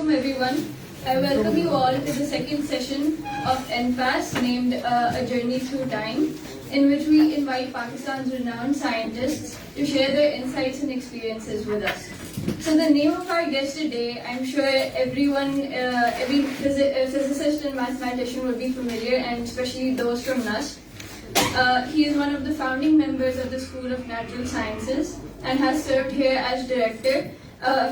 Assalamualaikum everyone. I welcome you all to the second session of NPAS named A Journey Through Time, in which we invite Pakistan's renowned scientists to share their insights and experiences with us. So the name of our guest today, I'm sure every physicist and mathematician will be familiar, and especially those from NUS. He is one of the founding members of the School of Natural Sciences and has served here as director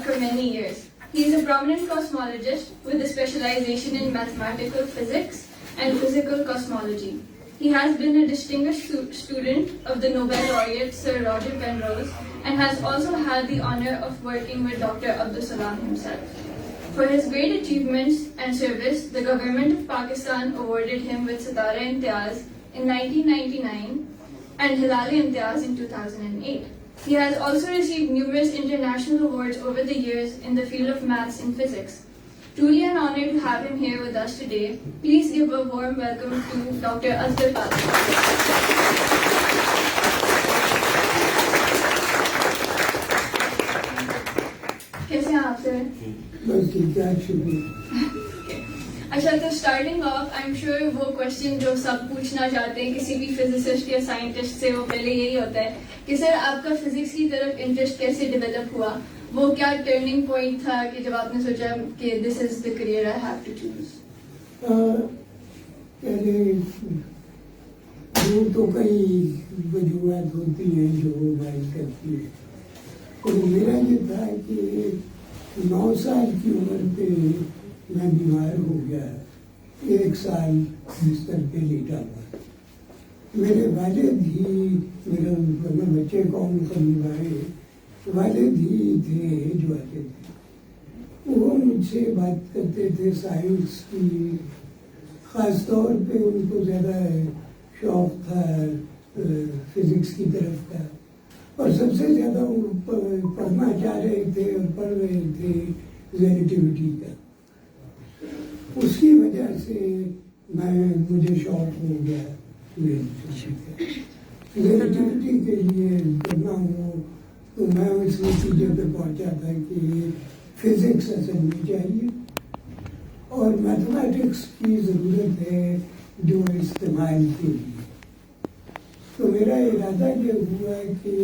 for many years. He is a prominent cosmologist with a specialization in mathematical physics and physical cosmology. He has been a distinguished student of the Nobel laureate Sir Roger Penrose and has also had the honor of working with Dr. Abdul Salam himself. For his great achievements and service, the government of Pakistan awarded him with Sitara-e-Imtiaz in 1999 and Hilal-e-Imtiaz in 2008. He has also received numerous international awards over the years in the field of maths and physics. Truly an honor to have him here with us today. Please give a warm welcome to Dr. Asghar Qadir. कैसे हैं आप sir? बस ठीक है, शुक्रिया। अच्छा, तो starting of I am sure वो क्वेश्चन जो सब पूछना चाहते हैं किसी भी फिजिसिस्ट या साइंटिस्ट से, वो पहले यही होता है कि सर आपका फिजिक्स की तरफ इंटरेस्ट कैसे डेवलप हुआ? वो क्या टर्निंग पॉइंट था कि जब आपने सोचा कि this is the career I have to choose? वो तो कई वजूहत होती हैं जो गाइड करती है, और मेरा ये था कि 9 साल की उम्र पे मैं बीमार हो गया, 1 साल बिस्तर पे लेटा हुआ। मेरे वालिद ही मेरे बच्चे कौन कभी आए, वालिद ही थे जो आते थे। वो मुझसे बात करते थे साइंस की, ख़ास तौर पे उनको ज़्यादा शौक़ था फिज़िक्स की तरफ का, और सबसे ज़्यादा वो पढ़ना चाह रहे थे और पढ़ रहे थे रिलेटिविटी का। उसकी वजह से मुझे शौक हो गया रिलेटिविटी के लिए करना हो, तो मैं उस नतीजे पे पहुंचा था कि फिजिक्स असली चाहिए और मैथमेटिक्स की ज़रूरत है जो इस्तेमाल के लिए। तो मेरा इरादा ये हुआ कि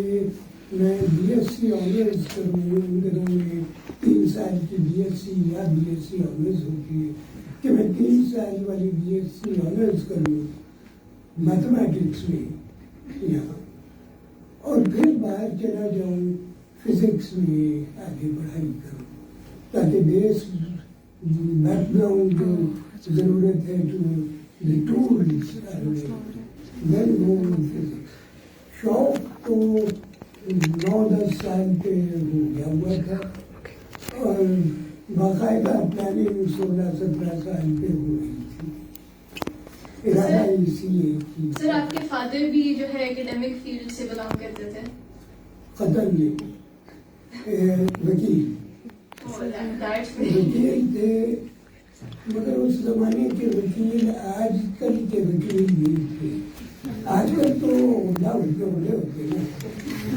मैं बीएससी ऑनर्स करूँ। उन दिनों में 3 साल की बीएससी या बीएससी ऑनर्स होती है, कि मैं 3 साल वाली बीएससी ऑनर्स करूँ मैथमेटिक्स में यहाँ, और फिर बाहर चला जाऊँ फिजिक्स में आगे पढ़ाई करूँ, ताकि बेस बैकग्राउंड जो ज़रूरत है टू द टूल्स देन वो फिजिक्स। शौक तो 9-10 साल पे हो गया हुआ था, और बाकायदा प्लानिंग 16-17 साल पे हो रही थी। इरादा इसीलिए कि सर आपके फादर भी जो है एकेडमिक फील्ड से बिलोंग करते थे? कतल नहीं, वकील थे, मगर उस जमाने के वकील आजकल के वकील नहीं थे। आजकल तो उल्टा बड़े होते हैं,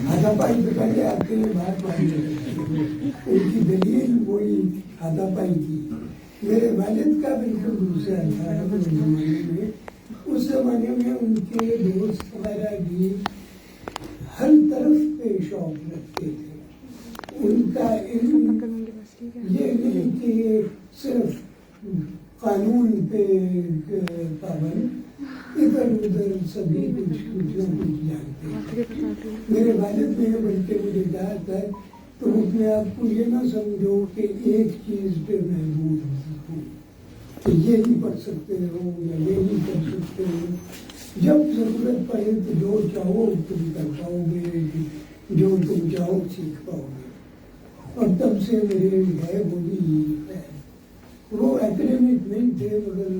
हाथापाई पे पहले आते हैं, बात उनकी दलील वही हाथापाई की। मेरे वालिद का बिल्कुल दूसरा था। उस जमाने में उनके दोस्त वगैरह भी हर तरफ पे शौक रखते थे। उनका ये नहीं कि सिर्फ कानून पे पाबंद, इधर उधर सभी कुछ जानते। मेरे वालिद ने बल्कि मुझे कहा था, तो अपने आप को ये ना समझो कि एक चीज़ पे महबूब हूँ, कि ये नहीं पढ़ सकते हो या ये नहीं कर सकते हो। जब ज़रूरत पड़े तो जो चाहो तुम कर पाओगे, जो तुम चाहो सीख पाओगे। और तब से मेरे है वो भी है। वो एकेडमिक नहीं थे, मगर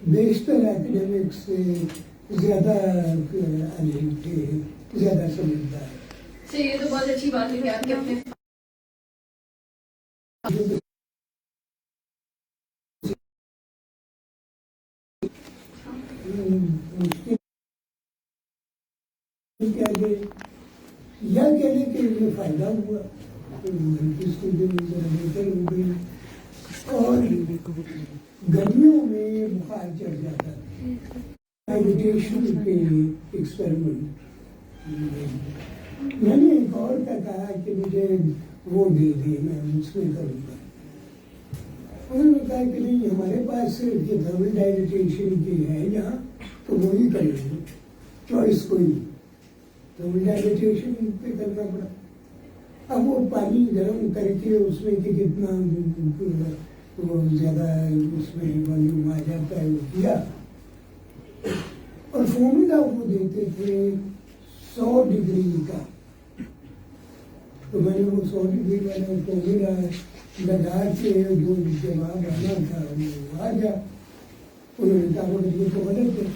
बेशतर एकेडमिक्स से ज़्यादा अलीम थे, ज़्यादा समझदार। ये तो बहुत अच्छी बात है कि आपके अपने या कहने के लिए फायदा हुआ اسٹوڈنٹ ذرا بہتر ہو گئی اور گرمیوں میں بخار چڑھ جاتا تھا. میڈیٹیشن پہ ایکسپیریمنٹ میں نے ایک اور کا کہا کہ مجھے وہ دے دے میں اس میں کروں گا. انہوں نے کہا کہ نہیں ہمارے پاس یہ تھرمل ڈائلیٹیشن کی ہے یہاں تو وہی کریں گے, چوائس کوئی نہیں. تھرمل ڈائلیٹیشن پہ کرنا پڑا. اب وہ پانی گرم کر کے اس میں کہ کتنا وہ زیادہ اس میں والیوم آ جاتا ہے وہ کیا, اور فارمولا وہ دیتے تھے 100 ڈگری کا. تو میں نے وہ 100 ڈگری والا فارمولا لگا کے جو جواب آنا تھا وہ آ گیا. انہوں نے کہا یہ تو غلط ہے.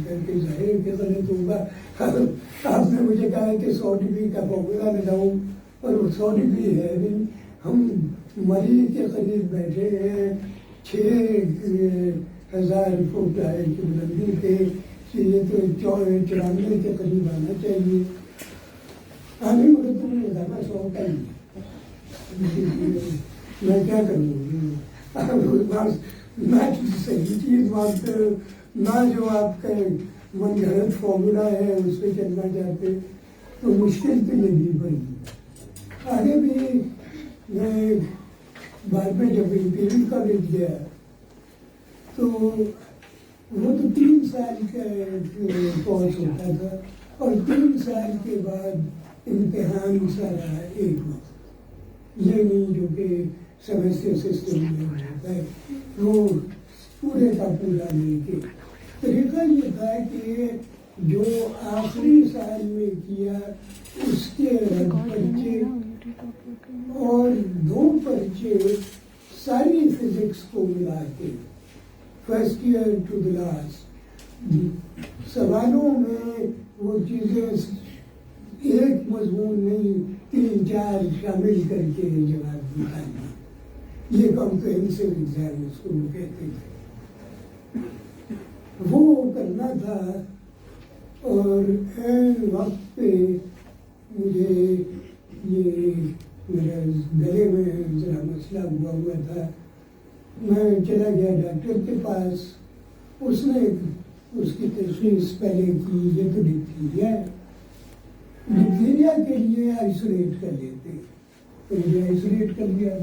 کر کے ظاہر ہے کہ غلط ہوگا. آپ نے مجھے کہا کہ 100 ڈگری کا فارمولا لگاؤں اور وہ 100 ڈگری ہے نہیں. ہم مریض کے قریب بیٹھے ہیں 6,000 فٹ کی بلندی پہ, یہ تو 94 کے قریب آنا چاہیے. آنے مگر تم نے زیادہ 100 کا ہی میں کیا کروں, نہ صحیح چیز مانتے نہ جو آپ کا من گھڑت فارمولا ہے اس پہ چلنا چاہتے, تو مشکل تو یہ بھی پڑی. آگے بھی میں بعد میں جب امپیریل کالج گیا تو وہ تو 3 سال کا کورس ہوتا تھا اور 3 سال کے بعد امتحان سارا ایک وقت, یہ نہیں جو کہ سیمسٹر سسٹم میں ہوتا ہے. وہ پورے کا پورا لے کے طریقہ یہ تھا کہ جو آخری سال میں کیا اس کے رد پرچے اور 2 پرچے ساری فزکس کو ملا کے first year to the last سوالوں میں وہ چیزیں ایک مضمون نہیں 3-4 شامل کر کے جواب نکالنا. یہ کمپریہنسو ایگزام اس کو کہتے تھے. وہ کرنا تھا اور عین وقت پہ مجھے یہ میرے گلے میں ذرا مسئلہ ہوا تھا. میں چلا گیا ڈاکٹر کے پاس. اس نے اس کی تشخیص پہلے کی یہ تو ڈپتیریا ہے, ڈپتیریا کے لیے آئسولیٹ کر لیتے, تو مجھے آئسولیٹ کر لیا.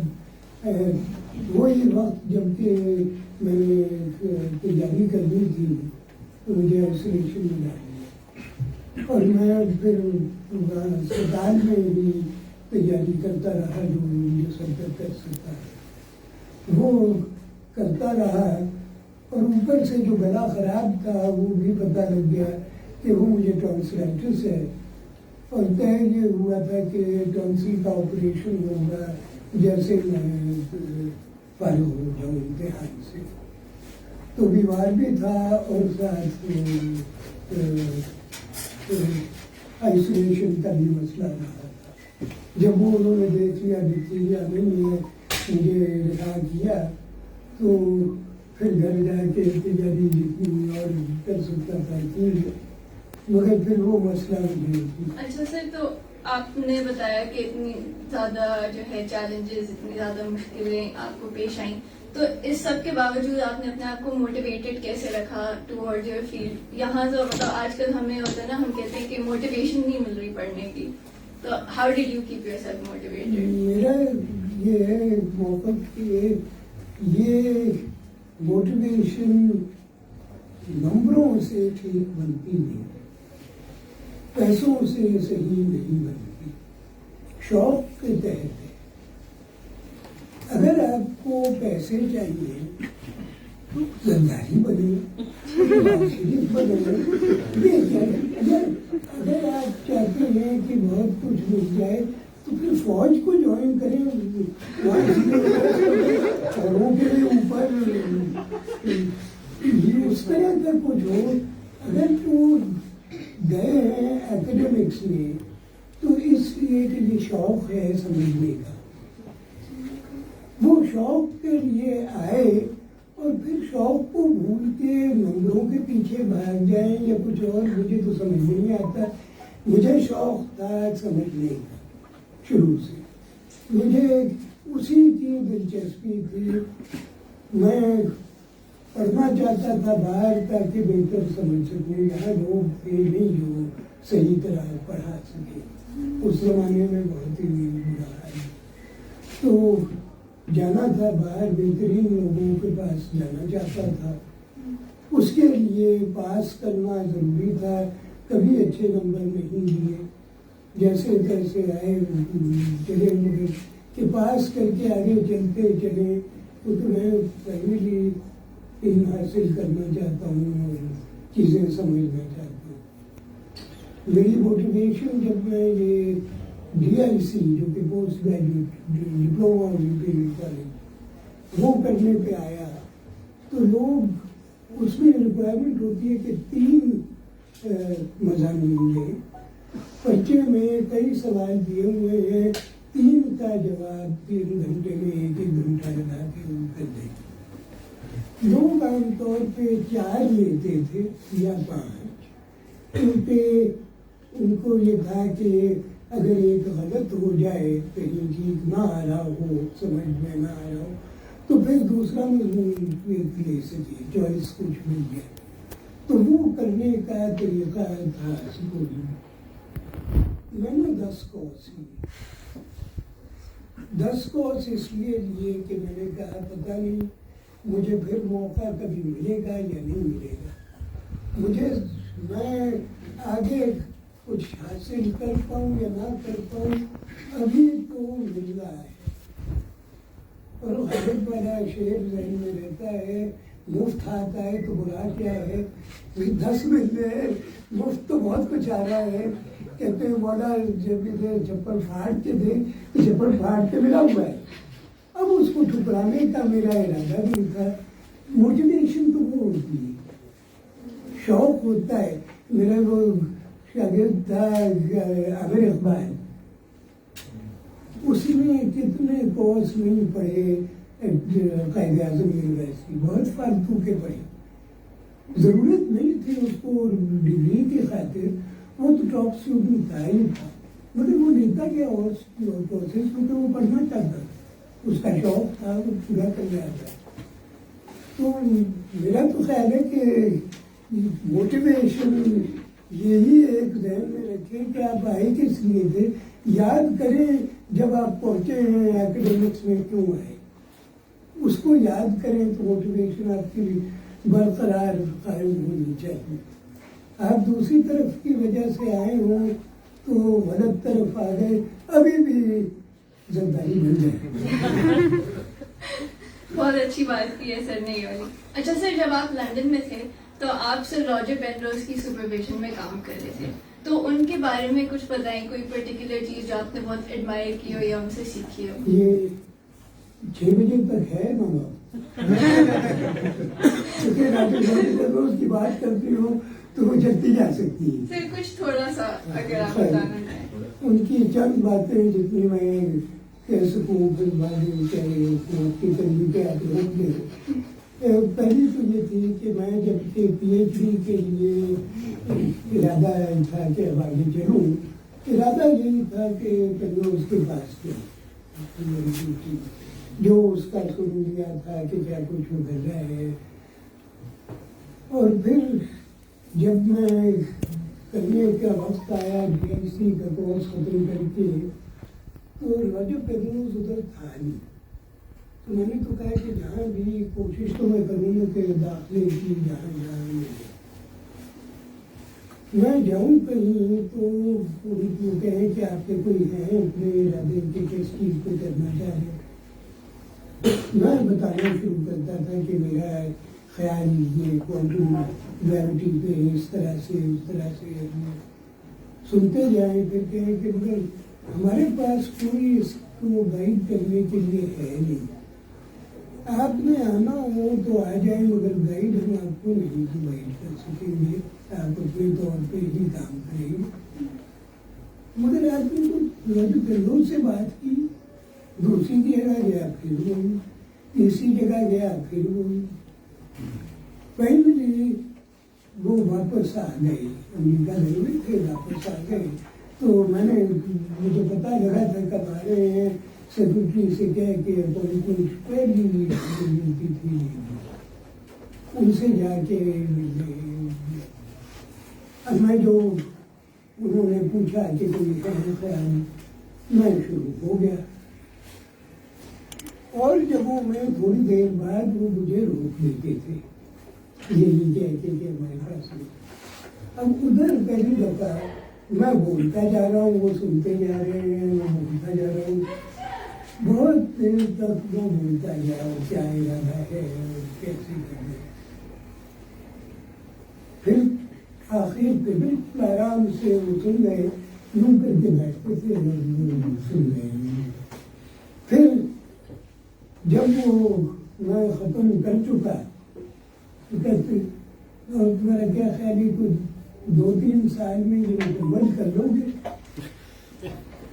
وہی وقت جب کہ میں نے تیاری کرنی تھی تو مجھے آئسولیشن میں ڈال دیا اور میں پھر اسپتال میں ہی تیاری کرتا رہا جو مجھے سب کر سکتا ہے وہ کرتا رہا. اور اوپر سے جو گلا خراب تھا وہ بھی پتہ لگ گیا کہ وہ مجھے ٹانسلائٹس ہے, اور طے یہ ہوا تھا کہ ٹانسل کا آپریشن ہوگا جیسے میں فارغ ہو جاؤں امتحان سے. تو بیمار بھی تھا اور ساتھ آئسولیشن کا بھی مسئلہ رہا تھا. جب وہ انہوں نے دیکھ لیا ڈپتیریا نہیں ہے مجھے رہا کیا تو پھر گھر جا کے تیاری جتنی اور کر سکتا تھا کی, مگر پھر وہ مسئلہ نہیں. اچھا سر, تو آپ نے بتایا کہ اتنی زیادہ جو ہے چیلنجز, اتنی زیادہ مشکلیں آپ کو پیش آئیں, تو اس سب کے باوجود آپ نے اپنے آپ کو موٹیویٹڈ کیسے رکھا ٹوورڈ یور فیلڈ؟ یہاں سے مطلب آج کل ہمیں ہوتا ہے نا, ہم کہتے ہیں کہ موٹیویشن نہیں مل رہی پڑھنے کی, تو how did you keep your self motivated? میرا یہ ہے موقف کہ یہ موٹیویشن نمبروں سے ٹھیک بنتی نہیں, پیسوں سے صحیح نہیں بنتی, شوق کے تحت ہے. اگر آپ کو پیسے چاہیے زرداری بنے, شریف بنے. اگر آپ چاہتے ہیں کہ بہت کچھ مل جائے تو پھر فوج کو جوائن کریں, چوروں کے اوپر یہ اس طرح کا کچھ ہو. اگر وہ گئے ہیں ایکڈیمکس میں تو اس لیے کہ یہ شوق ہے سمجھنے کا, وہ شوق کے لیے آئے اور پھر شوق کو بھول کے نمبروں کے پیچھے بھاگ جائیں یا کچھ اور, مجھے تو سمجھ نہیں آتا. مجھے شوق تھا سمجھنے کا, شروع سے مجھے اسی کی دلچسپی تھی. میں پڑھنا چاہتا تھا باہر تاکہ بہتر سمجھ سکوں. یہاں لوگ یہ نہیں جو صحیح طرح پڑھا سکے. اس زمانے میں بہت ہی برا حال. تو جانا تھا باہر, بہترین لوگوں کے پاس جانا چاہتا تھا. اس کے لیے پاس کرنا ضروری تھا. کبھی اچھے نمبر نہیں لیے, جیسے تیسے آئے چلے, مگر کہ پاس کر کے آگے چلتے چلے. تو میں پہلی علم حاصل کرنا چاہتا ہوں اور چیزیں سمجھنا چاہتا ہوں. میری موٹیویشن جب میں یہ DIC جو کہ پوسٹ گریجویٹ ڈپلوما کالج وہ کرنے پہ آیا, تو لوگ اس میں ریکوائرمنٹ ہوتی ہے کہ 3 مضامین لیں. پرچے میں کئی سوال دیے ہوئے ہیں, 3 کا جواب 3 گھنٹے میں 1 گھنٹہ لگا کے ان کر دیں. لوگ عام طور پہ 4 لیتے تھے یا 5, کیونکہ ان کو یہ تھا کہ اگر ایک غلط ہو جائے, کہیں ٹھیک نہ آ رہا ہو, سمجھ میں نہ آ رہا ہو, تو پھر دوسرا مضمون لے سکے, چوائس کچھ مل جائے. تو وہ کرنے کا طریقہ تھا اسکول میں. میں نے 10 کورس لیے. 10 کورس اس لیے لیے کہ میں نے کہا پتہ نہیں مجھے پھر موقع کبھی ملے گا یا نہیں ملے گا. میں آگے کچھ حاصل کر پاؤں یا نہ کر پاؤں, ابھی تو مل رہا ہے. اور غالب والا شعر ذہن میں رہتا ہے, مفت آتا ہے تو برا کیا ہے. 10 مہینے مفت تو بہت کچھ آ رہا ہے. کہتے ہیں مولا جب چپل پھاڑ کے دے تو چپل پھاڑ کے ملا ہوا ہے. اب اس کو ٹھکرانے کا میرا ارادہ نہیں تھا. موٹیویشن تو وہ ہوتی ہے, شوق ہوتا ہے. میرا وہ شاگرد تھا عامر اقبال, اس نے کتنے کورس نہیں پڑھے قائد اعظم یونیورسٹی, بہت فالتو کے پڑھے. ضرورت نہیں تھی اس کو ڈگری کی خاطر, وہ تو ٹاپ اسٹوڈنٹ تھا ہی تھا, مگر وہ لیتا گیا اور کورسز کیونکہ وہ پڑھنا چاہتا تھا. اس کا شوق تھا, وہ پورا کر رہا تھا. تو میرا تو خیال ہے کہ موٹیویشن یہی ایک ذہن میں رکھیں کہ آپ آئے کس لیے تھے. یاد کریں جب آپ پہنچے ہیں ایکڈیمکس میں کیوں آئے, اس کو یاد کریں تو موٹیویشن آپ کی برقرار قائم ہونی چاہیے. آپ دوسری طرف کی وجہ سے آئے ہوں تو غلط طرف آ گئے, ابھی بھی زرداری مل جائے. بہت اچھی بات کی ہے سر نے یہ والی. اچھا سر, جب آپ لندن میں تھے تو آپ سر راجر پینروز کی سپرویژن میں کام کر رہے تھے, تو ان کے بارے میں کچھ بتائیں, کوئی پرٹیکولر چیز جو آپ نے بہت ایڈمائر کی ہو یا ان سے سیکھی ہو. یہ 6 بجے تک ہے نا بات, کیونکہ راجر پینروز کی بات کرتی ہوں تو وہ چلتی جا سکتی ہے. سر کچھ تھوڑا سا اگر آپ بتانا چاہیں. ان کی چند باتیں جتنی میں کہہ سکوں, پھر بعد میں چاہیے آپ کی تنظیم پہ آپ روک دیں. پہلی تو یہ تھی کہ میں جب کہ PhD کے لیے ارادہ تھا کہ اب آگے چلوں, ارادہ یہی تھا کہ پہلے اس کے پاس کیا جو اس کا سن لیا تھا کہ کیا کچھ ہو رہا ہے. اور پھر جب میں کرنے کا وقت آیا DIC کا کورس ختم کر کے, تو راجر پینروز ادھر تھا نہیں. تو میں نے تو کہا کہ جہاں بھی کوشش تو میں کروں گا کہ داخلے کی جہاں ملے, میں جاؤں کہیں تو ان کو کہیں کہ آپ کے کوئی ہیں اپنے ارادے کے کس چیز کو کرنا چاہ رہے. میں بتانا شروع کرتا تھا کہ میرا خیال یہ کوانٹم گریوٹی پہ اس طرح سے سنتے جائیں. پھر کہیں کہ مگر ہمارے پاس کوئی اس کو گائڈ کرنے کے لیے ہے نہیں. آپ نے آنا ہو تو آ جائیں, مگر گائڈ ہم آپ کو نہیں گائڈ کر سکیں گے, آپ اپنے طور پہ ہی کام کریں گے. مگر آپ نے تو راجر پینروز سے بات کی, دوسری جگہ گیا پھر وہی, تیسری جگہ گیا پھر وہی. فائنلی وہ واپس آ گئے, امریکہ گئے ہوئے تھے, واپس آ گئے तो मुझे पता लगा था कि हमारे सेक्रेटरी से कह के अपॉइंटमेंट पहली मिलती थी, उनसे जाके अब मैं जो उन्होंने पूछा कि कोई है, मैं शुरू हो गया। और जब वो मैं थोड़ी देर बाद वो मुझे रोक देते थे, यही कहते कि हमारे पास नहीं। अब उधर पहली दफा मैं बोलता जा रहा हूँ, वो सुनते जा रहे हैं, मैं बोलता जा रहा हूँ, बहुत देर तक वो बोलता गया और क्या इरादा है और कैसे करना है। फिर आखिर पे बिल्कुल आराम से वो सुन गए, यूं करके बैठते थे और सुन रहे। फिर जब वो मैं ख़त्म कर चुका तो कहते और तुम्हारा क्या ख्याल है, कुछ 2-3 साल में ये मुकम्मल कर लोगे?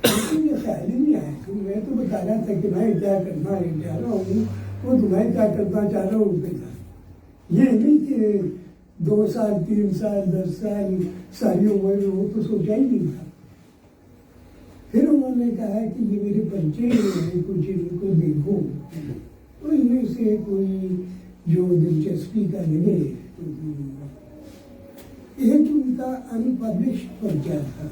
लेकिन ये ख्याल ही नहीं आया कि मैं तो बता रहा था कि मैं क्या करना चाह रहा हूँ, वो तुम्हें क्या करना चाह रहा हूँ था। ये नहीं कि 2 साल 3 साल 10 साल सारी उम्र, वो तो सोचा ही नहीं था। फिर उन्होंने कहा कि ये मेरे बच्चे हैं, कुछ इनको देखो, तो इनमें से कोई जो दिलचस्पी का लगे। एक उनका अनपब्लिश्ड पर्चा था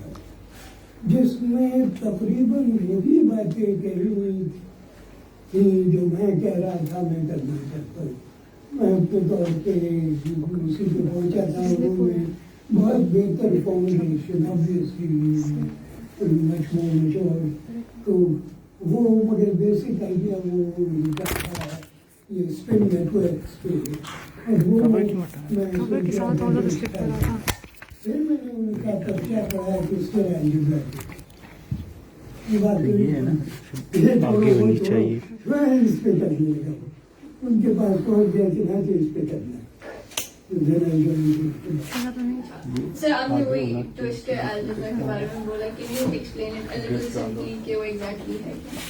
जिसमें तकरीबन वही बातें कही हुई थी जो मैं कह रहा था मैं करना चाहता हूँ। मैं अपने तौर पर उसी पे पहुँचा था, उन्होंने बहुत बेहतर formulation obviously much more mature, तो वो मगर बेसिक आइडिया वो उनका था ये स्पिन नेटवर्क्स पे, और वो मैं फिर मैंने उनका पर्चा पढ़ा क्रिस्टल एल्जेब्रा आगे होनी चाहिए। मैं इस पे कर दिएगा, उनके पास पहुँच गया कि ना तो इस पे करना। सर आपने वही ट्विस्टेड अलजेब्रा के बारे में बोला, can you explain it a little simply कि वो एग्जैक्टली है क्या?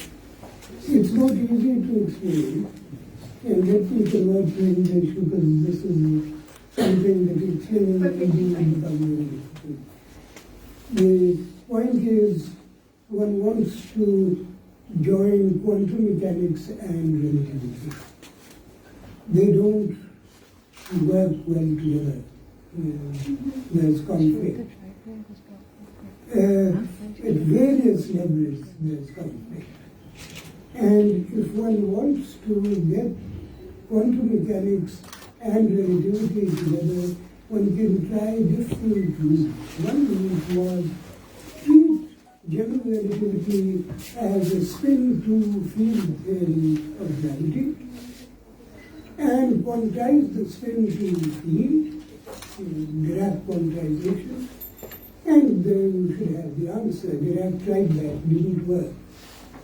It's not easy to explain, and let me convert to English because this is something that explaining will become very difficult. The point is, one wants to join quantum mechanics and relativity. They don't work well together. There's conflict. At various levels, there's conflict. And if one wants to get quantum mechanics and relativity together, one can try different routes. One route was treat general relativity as a spin-to field theory of gravity, and quantize the spin-to field, Dirac quantization, and you should have the answer. Dirac tried that, didn't work.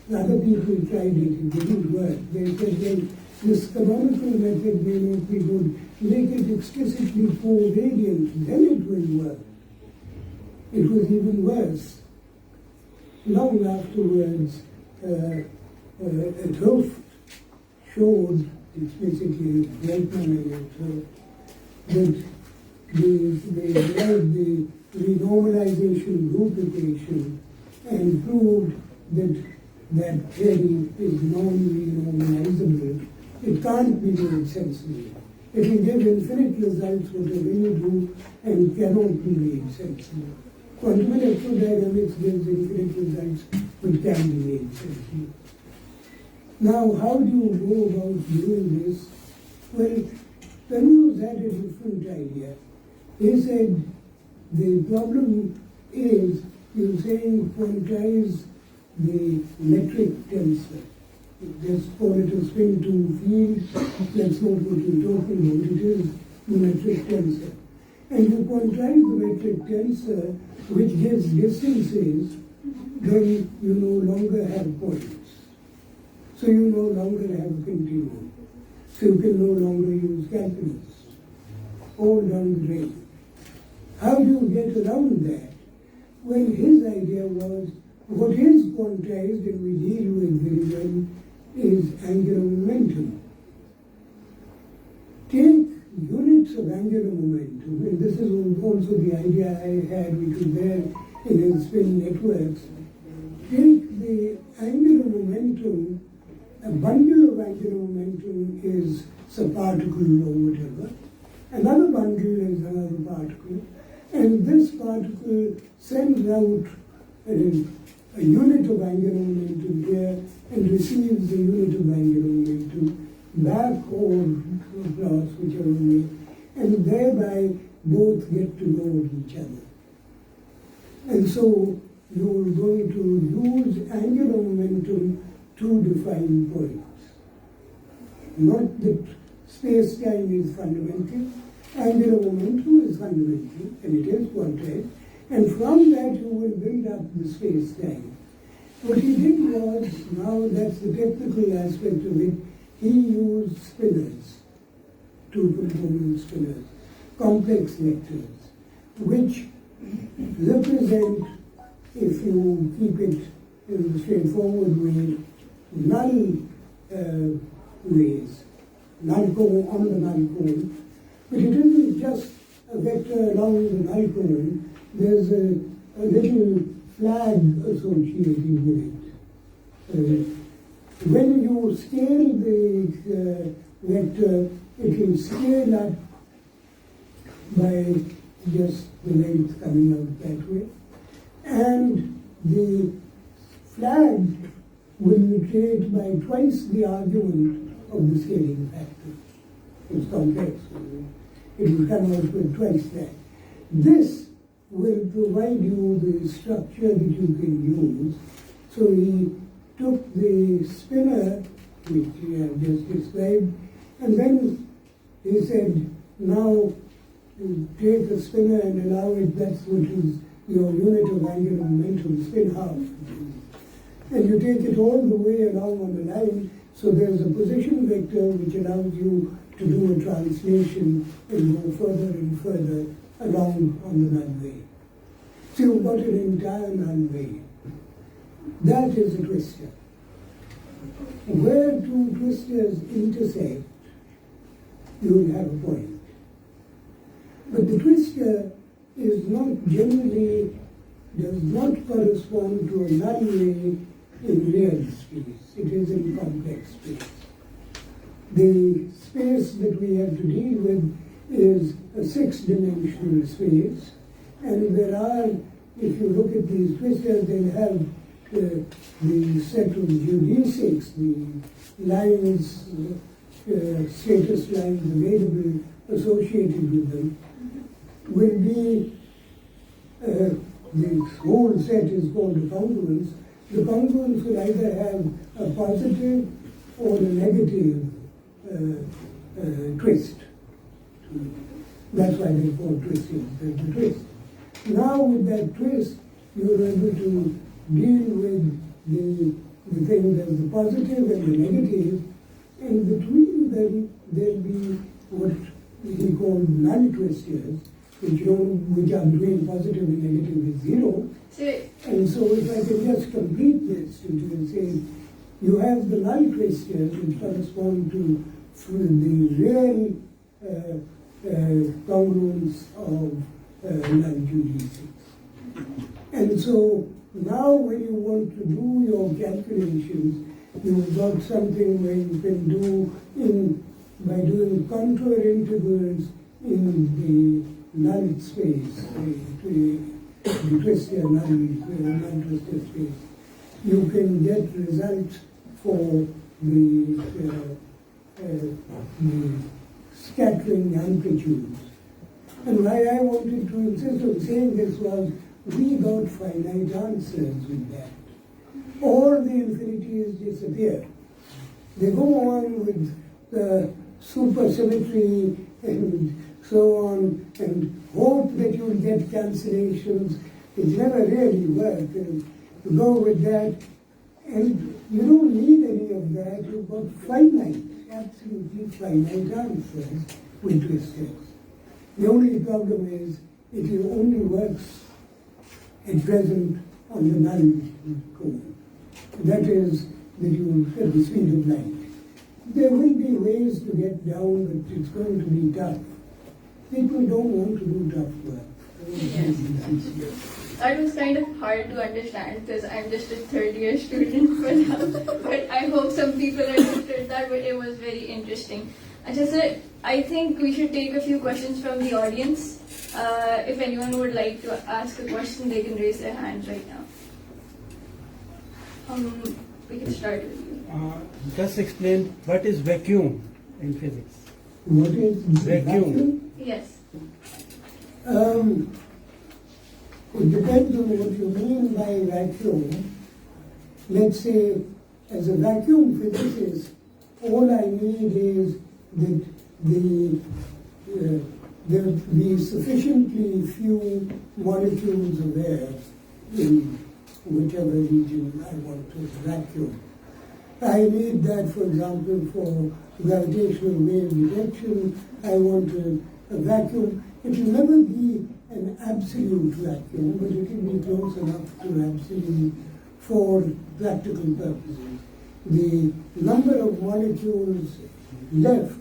Other people tried it, it didn't work. They said, well, this canonical method may not be good. Make it explicitly covariant, then it will work. It was even worse. Long afterwards, Hoft showed explicitly, Weltman that they derived the renormalization group equation and proved that that theory is non-renormalizable. It can't be made sensibly. It will give infinite results whatever you do and cannot be made sensibly. Quantum electrodynamics gives infinite results but can be made sensibly. Now, how do you go about doing this? Well, Penrose had a different idea. He said the problem is you're saying quantize the metric tensor. Just call it a spin-to field. That's not what you're talking about. It is the metric tensor. And you quantize the metric tensor, which gives distances, then you no longer have points. So you no longer have a continuum. So you can no longer use calculus. All down the drain. How do you get around that? Well, his idea was what is quantized and we deal with very well is angular momentum. Take units of angular momentum, and this is also the idea I had, which was there in his spin networks, take the angular momentum, a bundle of angular momentum is a particle or whatever, another bundle is another particle, and this particle sends out a unit of angular momentum here and receives a unit of angular momentum back or across, whichever way, and thereby both get to know each other. And so you're going to use angular momentum to define points. Not that space-time is fundamental, angular momentum is fundamental, and it is quantized, and from that you will build up the space-time. What he did was, now that's the technical aspect of it, he used spinors, two-component spinors, complex vectors, which represent, if you keep it in the straightforward way, null ways, null cone on the null cone. But it isn't just a vector along the null cone, there's a little flag associated with it. When you scale the vector, it will scale up by just the length coming out that way. And the flag will iterate by twice the argument of the scaling factor. It's complex. It will come out with twice that. This will provide you the structure that you can use. So he took the spinner, which we have just described, and then he said, now you take a spinner and allow it, that's what is your unit of angular momentum, spin half. And you take it all the way along on the line, so there's a position vector which allows you to do a translation and go further and further along on the null way. So you've got an entire null way. That is a twister. Where two twisters intersect, you will have a point. But the twister is not generally, does not correspond to a null way in real space. It is in complex space. The space that we have to deal with is a six-dimensional space, and there are, if you look at these twisters, they'll have the set of geodesics, the lines, status lines available associated with them, will be, the whole set is called a congruence. The congruence will either have a positive or a negative twist. That's why they call twisting. There's a twist. Now with that twist, you're able to deal with the thing that's the positive and the negative, and between them there'll be what he called null twisters, which are between positive and negative is zero. And so if I can just complete this, it will say you have the null twisters which correspond to the real congruence of null geodesics. And so now when you want to do your calculations, you've got something where you can do by doing contour integrals in the null space, the twisted non-twisted space. You can get results for the scattering amplitudes. And why I wanted to insist on saying this was, we got finite answers with that. All the infinities disappear. They go on with the supersymmetry and so on, and hope that you'll get cancellations. It never really worked. And you go with that, and you don't need any of that. You've got finite, absolutely finite answers with twisters. The only problem is it only works at present on the null cone. That is that you at the speed of light. There will be ways to get down, but it's going to be tough. People don't want to do tough work. That was kind of hard to understand because I'm just a third year student for now. But I hope some people understood that, but it was very interesting. Sir, I think we should take a few questions from the audience. If anyone would like to ask a question, they can raise their hands right now. We can start with you. Just explain what is vacuum in physics. What is Vacuum. Yes. It depends on what you mean by vacuum. Let's say, as a vacuum physicist, all I need is that there be sufficiently few molecules of air in whichever region I want to vacuum. I need that, for example, for gravitational wave detection. I want a vacuum. It will never be an absolute vacuum, but it will be close enough to absolute for practical purposes. The number of molecules left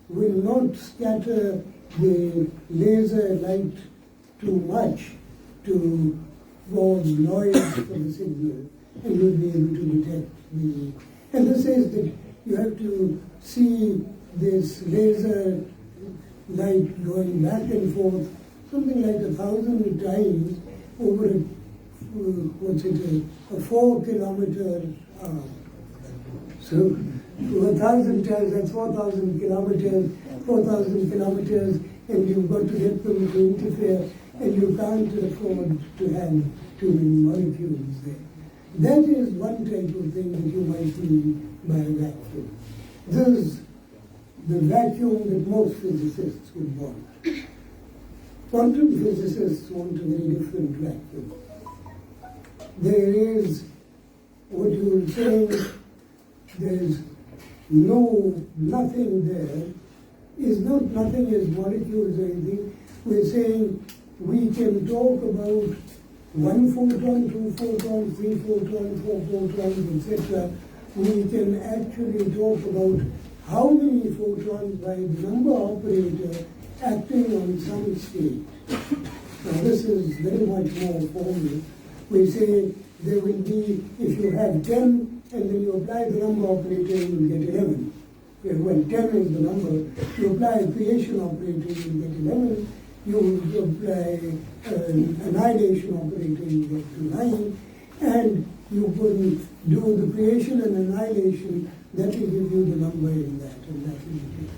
will not scatter the laser light too much to cause noise for the signal, and you'll be able to detect the... And this says that you have to see this laser light going back and forth something like 1,000 times over a 4 kilometer arc. So 1,000 times, that's 4,000 kilometers, 4,000 kilometers, and you've got to get them to interfere, and you can't afford to have too many molecules there. That is one type of thing that you might mean by a vacuum. This is the vacuum that most physicists would want. Quantum physicists want a very different vacuum. There is, what you were saying, there's nothing there, is not nothing as molecules or anything. We're saying we can talk about 1 photon, 2 photons, 3 photons, 4 photons, etc. We can actually talk about how many photons by the number operator acting on some state. Now this is very much more formal. We say there will be, if you have 10 and then you apply the number operator, you will get 11. When 10 is the number, you apply a creation operator, you will get 11. You apply annihilation operator, you get to 9. And you can do the creation and annihilation, that will give you the number in that, and that will be it.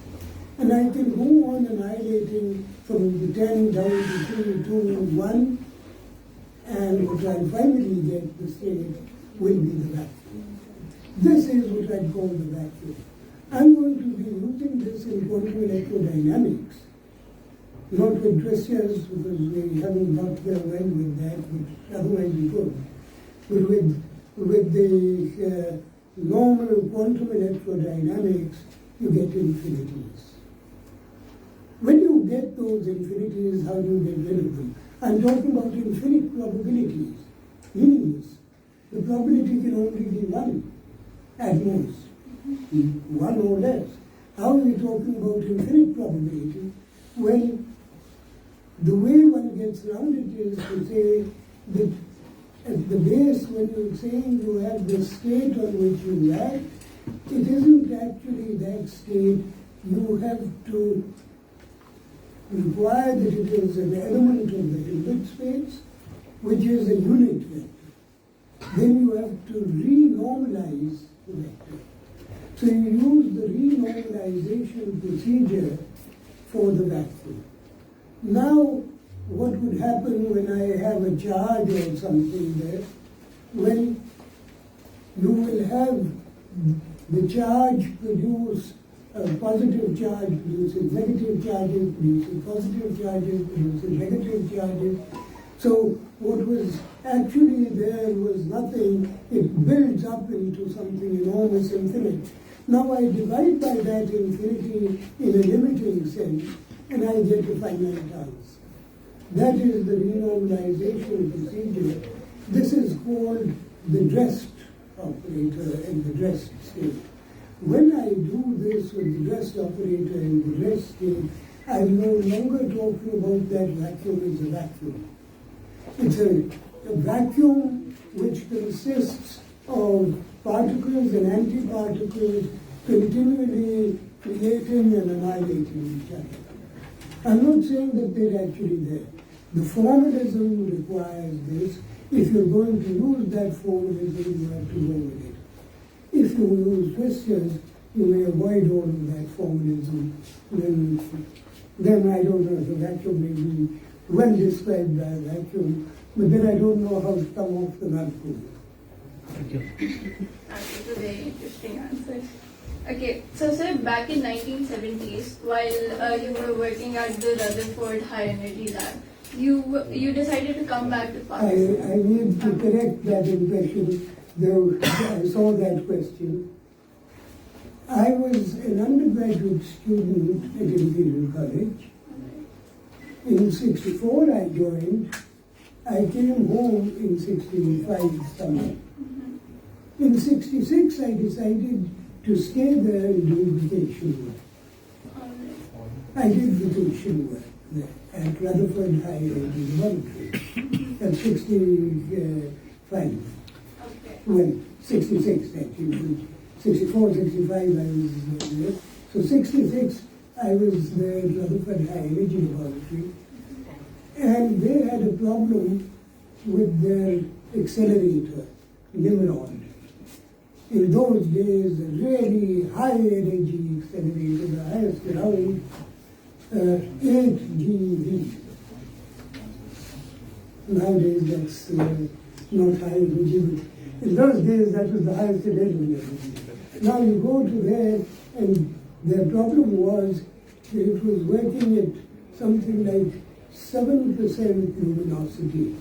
And I can go on annihilating from the 10 down to 3, 2, 1, and what I finally get, the state, will be the vacuum. This is what I call the vacuum. I'm going to be using this in quantum electrodynamics, not with Tristia's, because we haven't got there well with that, which otherwise we could. But with the normal quantum electrodynamics, you get infinities. When you get those infinities, how do you get rid of them? I'm talking about infinite probabilities, meaningless. The probability can only be 1 at most, 1 or less. How are we talking about infinite probability? Well, the way one gets around it is to say that at the base, when you're saying you have the state on which you act, it isn't actually that state. You have to require that it is an element of the Hilbert space, which is a unit vector. Then you have to renormalize the vector. So you use the renormalization procedure for the vacuum. Now, what would happen when I have a charge or something there? Well, you will have the charge produce a positive charge, produces negative charges, produces positive charges, produces negative charges. So what was actually there was nothing. It builds up into something enormous, infinite. Now I divide by that infinity in a limiting sense, and I get a finite answer. That is the renormalization procedure. This is called the dressed operator and the dressed state. When I do this with the dressed operator and the dressed state, I'm no longer talking about that vacuum as a vacuum. It's a vacuum which consists of particles and antiparticles continually creating and annihilating each other. I'm not saying that they're actually there. The formalism requires this. If you're going to use that formalism, you have to go with it. If you use twisters, you may avoid all of that formalism. Then I don't know, the vacuum may be well described by a vacuum, but then I don't know how to come off the vacuum. Thank you. That's a very interesting answer. Okay, so sir, back in 1970s, while you were working at the Rutherford High Energy Lab, you decided to come back to Pakistan. I need to correct that impression, though I saw that question. I was an undergraduate student at Imperial College. In '64 I joined. I came home in '65 summer. In '66 I decided to stay there and do vacation work. I did vacation work there at Rutherford High Energy Laboratory at 65. Okay. Well, 66 actually. 64, 65 I was there. So 66 I was there at Rutherford High Energy Laboratory. And they had a problem with their accelerator, Nimrod. In those days, a really high energy accelerator, the highest around 8 GeV. Nowadays that's not high energy, but in those days that was the highest energy. Now you go to there and their problem was that it was working at something like 7% luminosity.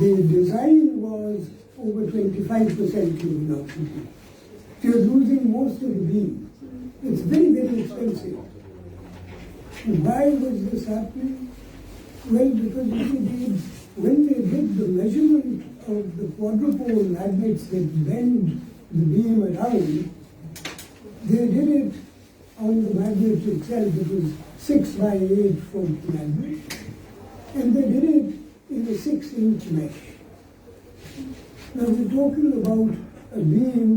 The design was over 25% luminosity. So you're losing most of the beam. It's very, very expensive. Why was this happening? Well, because when they did the measurement of the quadrupole magnets that bend the beam around, they did it on the magnet itself. It was 6x8 foot magnet, and they did it in a 6-inch mesh. Now we're talking about a beam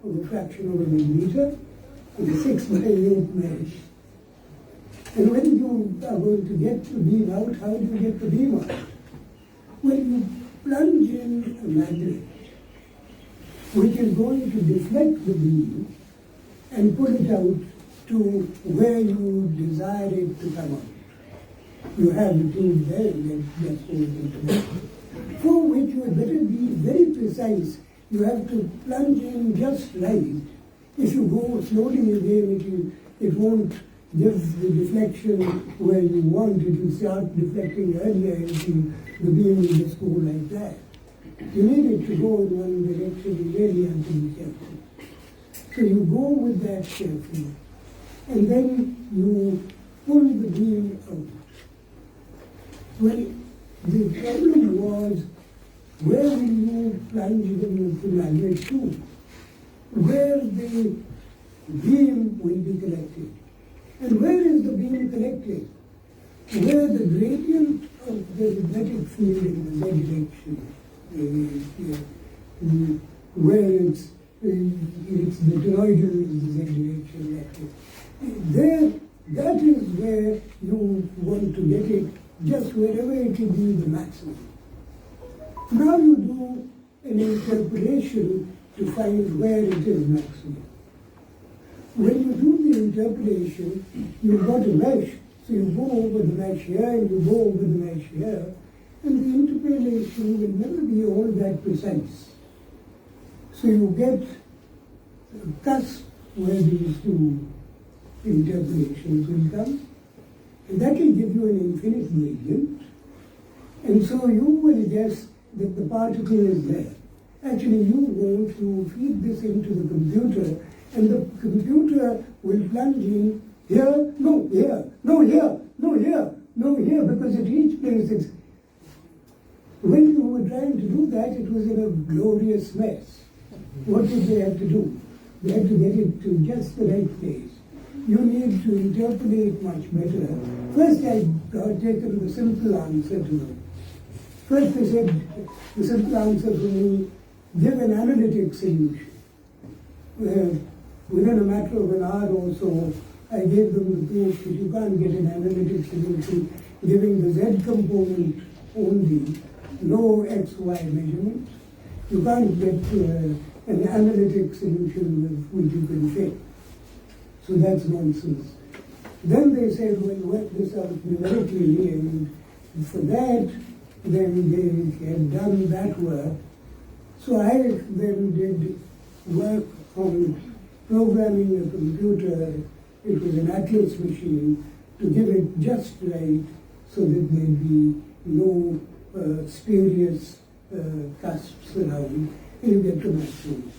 of a fraction of a millimeter in a 6x8 mesh. And when you are going to get the beam out, how do you get the beam out? Well, you plunge in a magnet which is going to deflect the beam and pull it out to where you desire it to come out. You have the tube there, and just goes into that. For which you had better be very precise. You have to plunge in just right. If you go slowly again, it won't give the deflection where you want it. You start deflecting earlier, and the beam will just go like that. You need it to go in one direction. You really have to be careful. So you go with that carefully, and then you pull the beam out. Well, the problem was, where will you plunge in the magnet to? Where the beam will be collected. And where is the beam collected? Where the gradient of the magnetic field in the z direction, where it's the toroidal in the z direction. There, that is where you want to get it, just wherever it will be the maximum. Now you do an interpolation to find where it is maximum. When you do the interpolation, you've got a mesh, so you go over the mesh here and you go over the mesh here, and the interpolation will never be all that precise. So you get a cusp where these two interpolations will come, and that will give you an infinite gradient, and so you will guess that the particle is there. Actually, you want to feed this into the computer, and the computer will plunge in here, no, here, no, here, no, here, no, here, because at each place it's... When you were trying to do that, it was in a glorious mess. What did they have to do? They had to get it to just the right place. you need to interpolate much better. First, I got taken the simple answer to them. First, they said the simple answer for me, give an analytic solution. Within a matter of an hour or so, I gave them the proof that you can't get an analytic solution giving the Z component only, no XY measurements. You can't get an analytic solution with which you can fit. So that's nonsense. Then they said, well, work this out numerically, and for that, then they had done that work. So I then did work on programming a computer. It was an Atlas machine, to give it just right so that there'd be no spurious cusps around, and you get to maximum.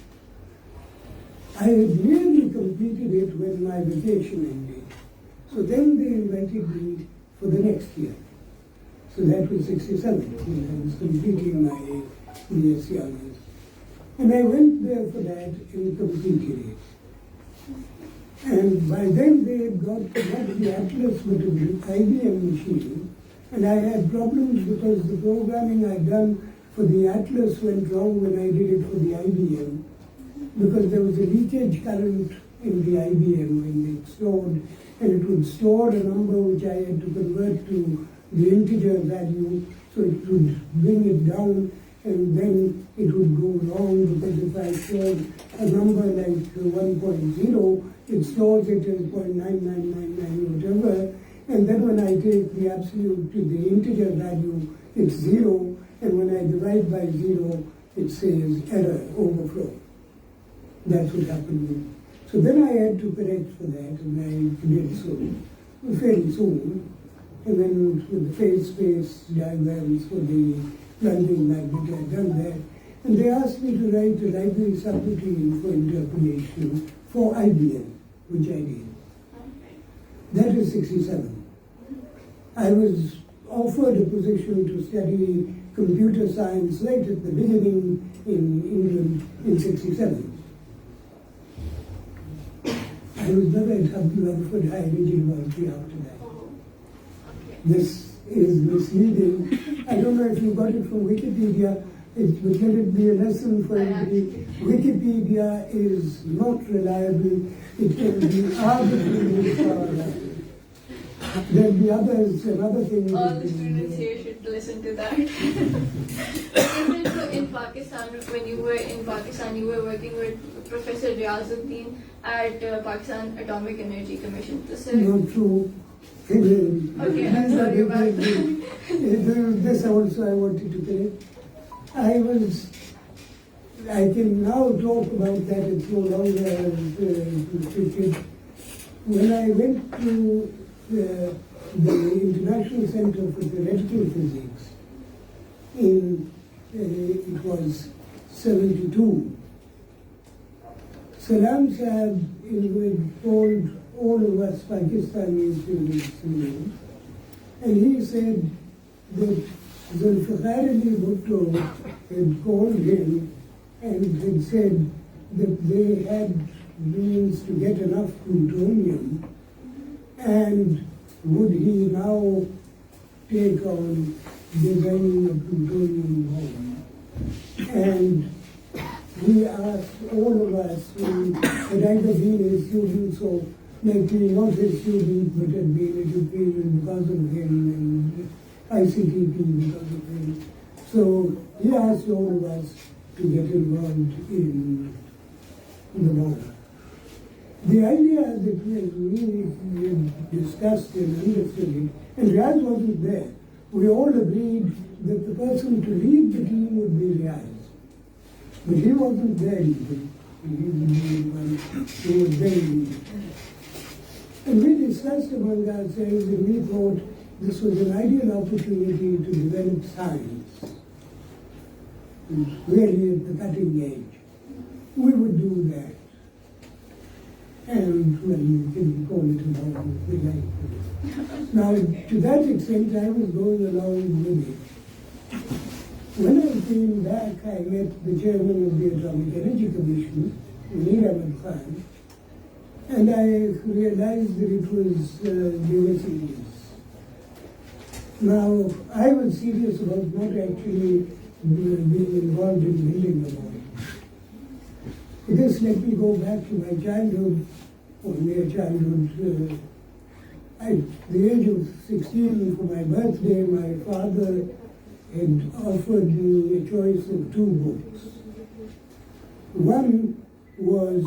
I had nearly completed it when my vacation ended. So then they invited me for the next year. So that was 67, when I was completing my BSc Honours. And I went there for that and completed it. And by then they had got not the Atlas but an IBM machine. And I had problems because the programming I'd done for the Atlas went wrong when I did it for the IBM. Because there was a leakage current in the IBM when it stored, and it would store a number which I had to convert to the integer value, so it would bring it down, and then it would go wrong because if I stored a number like 1.0, it stores it as 0.9999 whatever, and then when I take the absolute to the integer value, it's 0, and when I divide by 0, it says error, overflow. That's what happened. So then I had to correct for that, and I did so fairly soon. And then with the phase space diagrams for the London magnet, I'd done that. And they asked me to write a library subroutine for interpolation for IBM, which I did. That is 67. I was offered a position to study computer science right at the beginning in England in 67. I was never offered higher university after that. This is misleading. I don't know if you got it from Wikipedia. But let it be a lesson for everybody. Wikipedia is not reliable. It can be arbitrarily false. There'll be others and other things. All the students here should listen to that. So in Pakistan, when you were in Pakistan, you were working with Professor Riazuddin at Pakistan Atomic Energy Commission. Not true. Okay, I'm sorry about that. This also I wanted to correct. I can now talk about that, it's no longer restricted. When I went to the International Center for Theoretical Physics it was 72. Salam Sahib called all of us Pakistani students to him, and he said that Zulfikar Ali Bhutto had called him and had said that they had means to get enough plutonium, and would he now take on designing a plutonium bomb? And he asked all of us who had either been his students or maybe not his students but had been educated because of him, and ICTP because of him. So he asked all of us to get involved in the bomb. The idea that we had discussed and understood it, and Riaz wasn't there. We all agreed that the person to lead the team would be Riaz. But he wasn't there even. He would be the one who was there. And we discussed among ourselves, and we thought this was an ideal opportunity to develop science. It was really at the cutting edge. We would do that. And, well, you can call it a bomb if we like. Now, to that extent, I was going along with it. When I came back, I met the chairman of the Atomic Energy Commission, Mir Ahmed Khan, and I realized that it was very serious. Now, I was serious about not actually being involved in building the bomb. This let me go back to my childhood, or near childhood. At the age of 16, for my birthday, my father had offered me a choice of two books. One was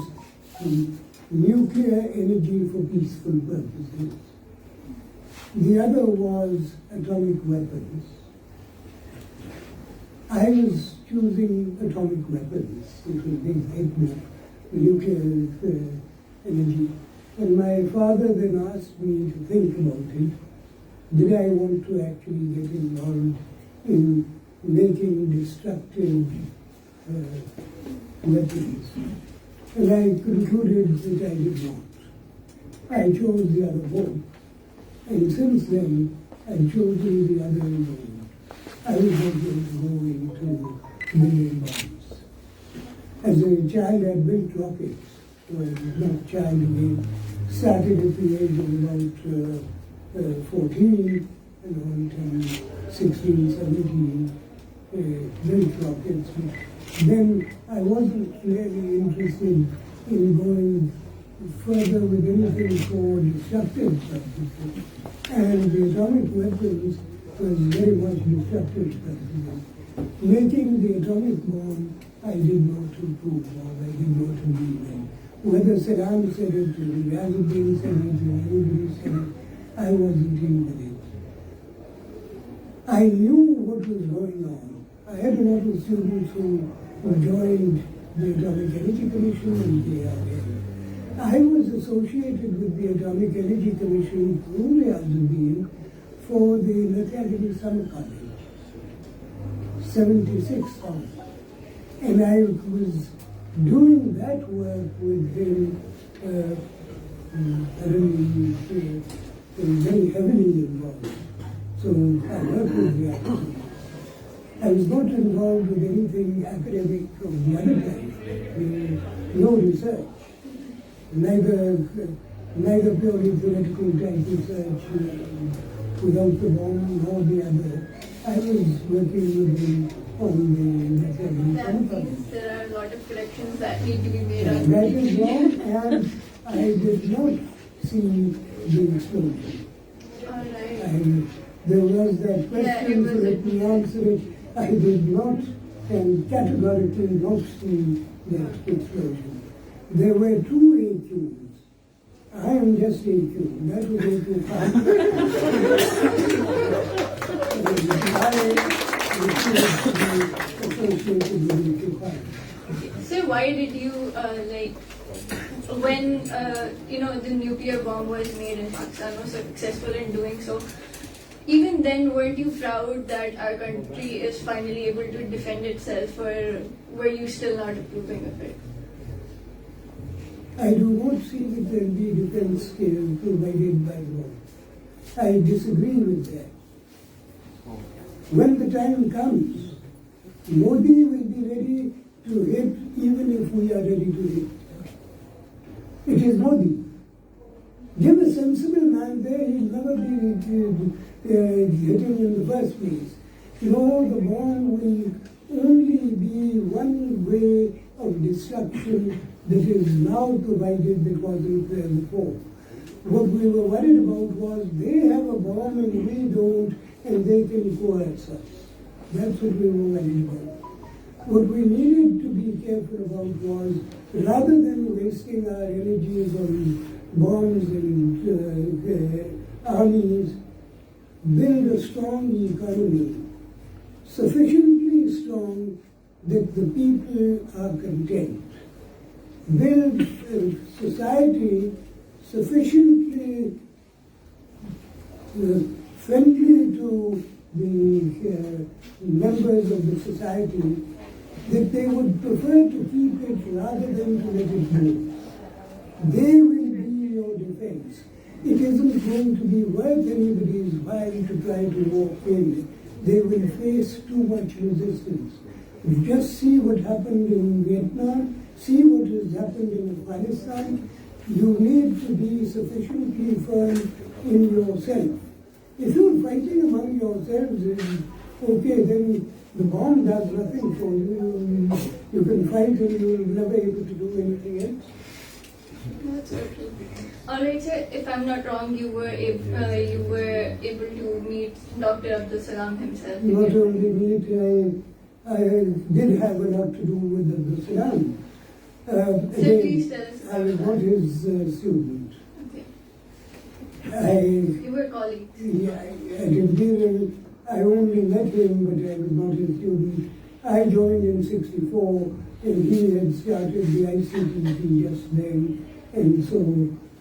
Nuclear Energy for Peaceful Purposes. The other was Atomic Weapons. I was choosing atomic weapons. It was a big book, nuclear energy. And my father then asked me to think about it. Did I want to actually get involved in making destructive weapons? And I concluded that I did not. I chose the other book. And since then, I've chosen the other road. I was not going to go into building bombs. As a child, I built rockets. Well, not child again. Started at the age of about 14, and until 16, 17, built rockets. Then I wasn't really interested in going further with anything for destructive purposes. And the atomic weapons was very much destructive purposes. Making the atomic bomb, I did not approve of, I did not believe in. Whether Saddam said it, Yazidin said it, or anybody said it, I wasn't in with it. I knew what was going on. I had a lot of students who joined the Atomic Energy Commission and the ARA. I was associated with the Atomic Energy Commission through Yazidin for the Nathaniel Summer College, 76 songs. And I was doing that work with him very heavily involved. So I worked with the academy. I was not involved with anything academic of the other kind, no research, neither purely theoretical type research without the bomb nor the other. I was working with him on the academy. That means there are a lot of corrections that need to be made on that is wrong, and I did not see the explosion. Alright. There was that question, so let me answer it. I did not, and categorically not see that explosion. There were two AQs. I am just AQ. That was AQ 5. Associated with AQ 5. So why did you when the nuclear bomb was made and Pakistan was successful in doing so, even then weren't you proud that our country is finally able to defend itself, or were you still not approving of it? I do not see that there will be defense skills provided by law. I disagree with that. When the time comes, Modi will be ready to hit even if we are ready to hit. It is Modi. Give a sensible man there, he'll never be hitting in the first place. No, the bomb will only be one way of destruction that is now provided that wasn't there before. What we were worried about was they have a bomb and we don't, and they can coerce us. That's what we were worried about. What we needed to be careful about was, rather than wasting our energies on bombs and armies, build a strong economy, sufficiently strong that the people are content. Build a society sufficiently friendly to the members of the society that they would prefer to keep it rather than to let it go. They will be your defense. It isn't going to be worth anybody's while to try to walk in. They will face too much resistance. Just see what happened in Vietnam, see what has happened in Afghanistan. you need to be sufficiently firm in yourself. If you're fighting among yourselves, okay, then the bomb does nothing for you. You can fight and you're never able to do anything else. That's okay. Alright, sir, if I'm not wrong, you were able to meet Dr. Abdul Salam himself. Not only meet, I did have a lot to do with Abdul Salam. Please tell us. I was not his student. Okay. You were colleagues. I only met him, but I was not his student. I joined in '64, and he had started the ICTP just then, and so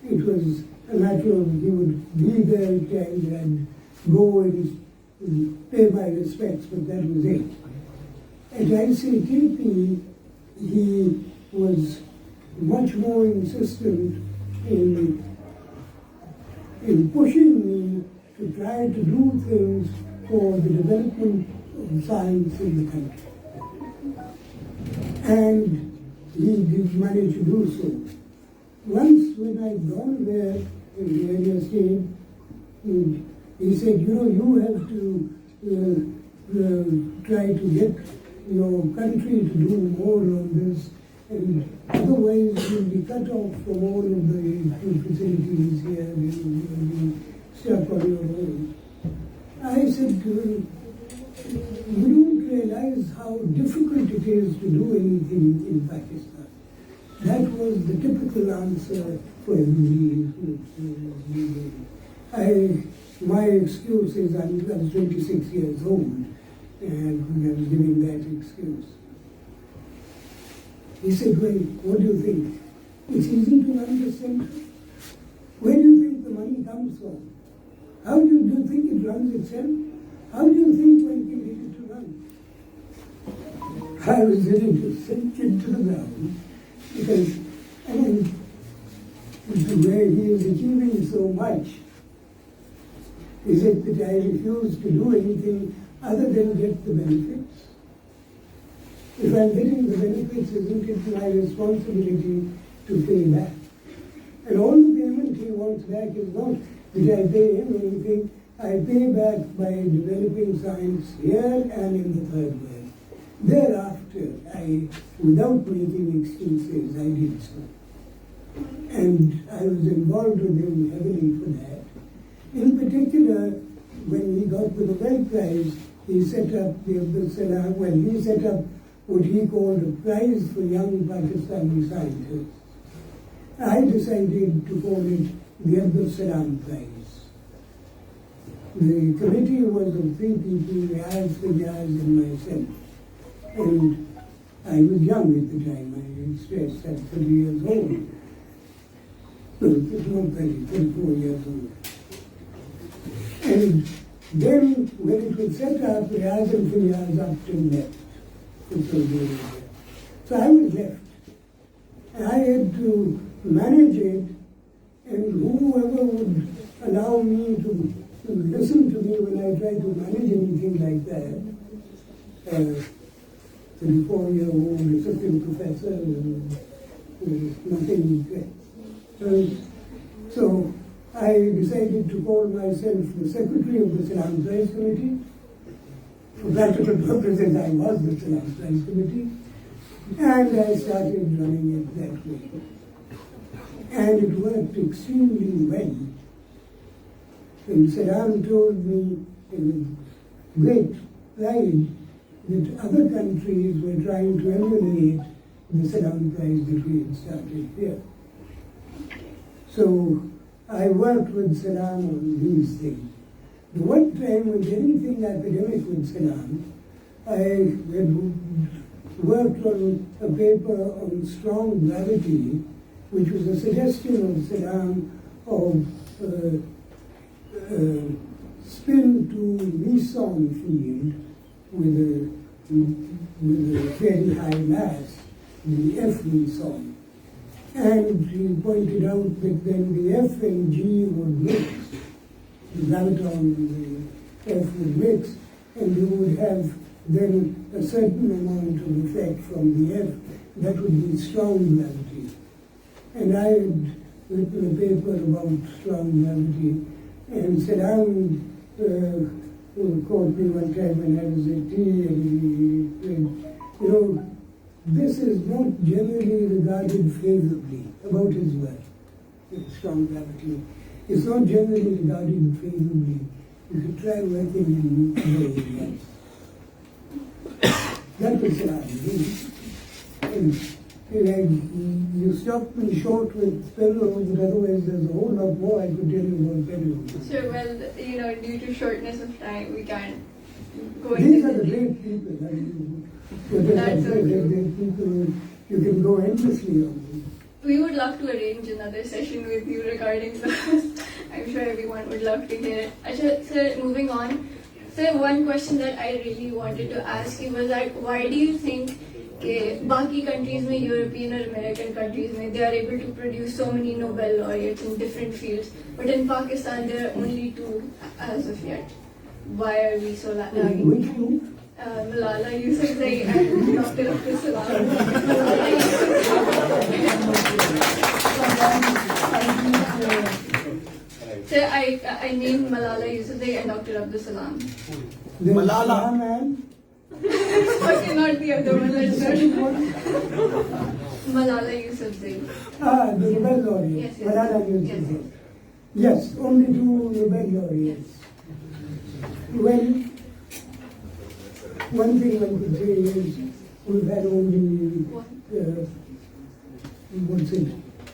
it was a matter of he would be there and go and pay my respects, but that was it. At ICTP, he was much more insistent in pushing me to try to do things for the development of science in the country. And he did manage to do so. Once when I'd gone there in the earlier stage, he said, you have to try to get your country to do more on this, and otherwise you'll be cut off from all of the facilities here, and you'll be stuck on your own. I said, you don't realize how difficult it is to do anything in Pakistan. That was the typical answer for everybody. My excuse is I was 26 years old, and I was giving that excuse. He said, well, what do you think? It's easy to run the center. Where do you think the money comes from? How do you think it runs itself? How do you think one can get it to run? I was ready to sink into the ground because, the way he is achieving so much, he said that I refuse to do anything other than get the benefits. If I'm getting the benefits, isn't it my responsibility to pay back? And all the payment he wants back is not that I pay him anything, I pay back by developing science here and in the third world. Thereafter, without making excuses, I did so. And I was involved with him heavily for that. In particular, when he got the Nobel Prize, he set up he set up what he called a prize for young Pakistani scientists. I decided to call it the Abdul Salam Prize. The committee was of 3 people, Riaz, Fayaz, and myself. And I was young at the time, I stressed at 30 years old. No, it was not 30, 34 years old. And then when it was set up, Riaz and Fayaz up and left. So I was left. And I had to manage it, and whoever would allow me to listen to me when I tried to manage anything like that, 34-year-old assistant professor, nothing. So I decided to call myself the secretary of the Salam Prize Committee. For practical purposes, I was the Salam Prize Committee, and I started running it that way. And it worked extremely well. And Salam told me in great pride that other countries were trying to emulate the Salam Prize that we had started here. So I worked with Salam on these things. The one time with anything academic with Salam, I had worked on a paper on strong gravity, which was a suggestion of Salam of spin to Meson field with a very high mass, the F Meson. And he pointed out that then the F and G would mix, the graviton and the F would mix, and you would have then a certain amount of effect from the F that would be strong gravity. And I had written a paper about strong gravity, and Saddam called me one time when I was at tea, and you know, this is not generally regarded favorably about his work. Strong gravity. It's not generally regarded favorably. You should try working in other areas. That was you stopped me short with fellows, but otherwise there's a whole lot more I could tell you about fellows. Sure, well, due to shortness of time, we can't go These into are the the great people. That's so true. They're people you can go endlessly on them. We would love to arrange another session with you regarding this. I'm sure everyone would love to hear it. Achha, sir, moving on. Sir, one question that I really wanted to ask you was that why do you think बाकी countries में, European or American countries में, they are able to produce so many Nobel laureates in different fields, but in Pakistan there are only 2 as of yet? Why are we so lagging? Which two? Malala Yousafzai and Dr. Abdul Salam. Sir, I named Malala Yousafzai and Dr. Abdul Salam. Malala. Man. Okay, not the other one. Malala Yousafzai. The Nobel laureate. Yes, yes. Malala Yousafzai. Yes, only 2 Nobel laureates. Well, one thing one could say is we've had only,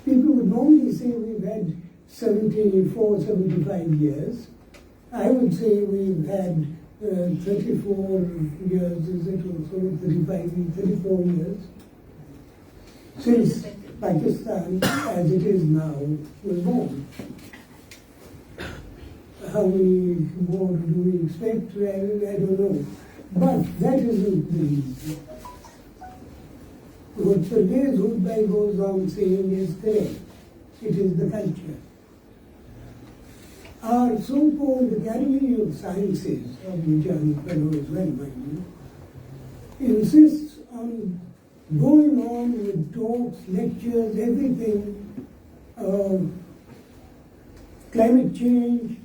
people would normally say we've had 74, 75 years. I would say we've had 34 years, is it also 35, 34 years since Pakistan, as it is now, was born. How many more do we expect? Well, I don't know. But that isn't the reason. What Sergei Zhudbai goes on saying is correct. It is the culture. Our so-called Academy of Sciences, of which I'm a fellow as well, mind you, insists on going on with talks, lectures, everything, climate change,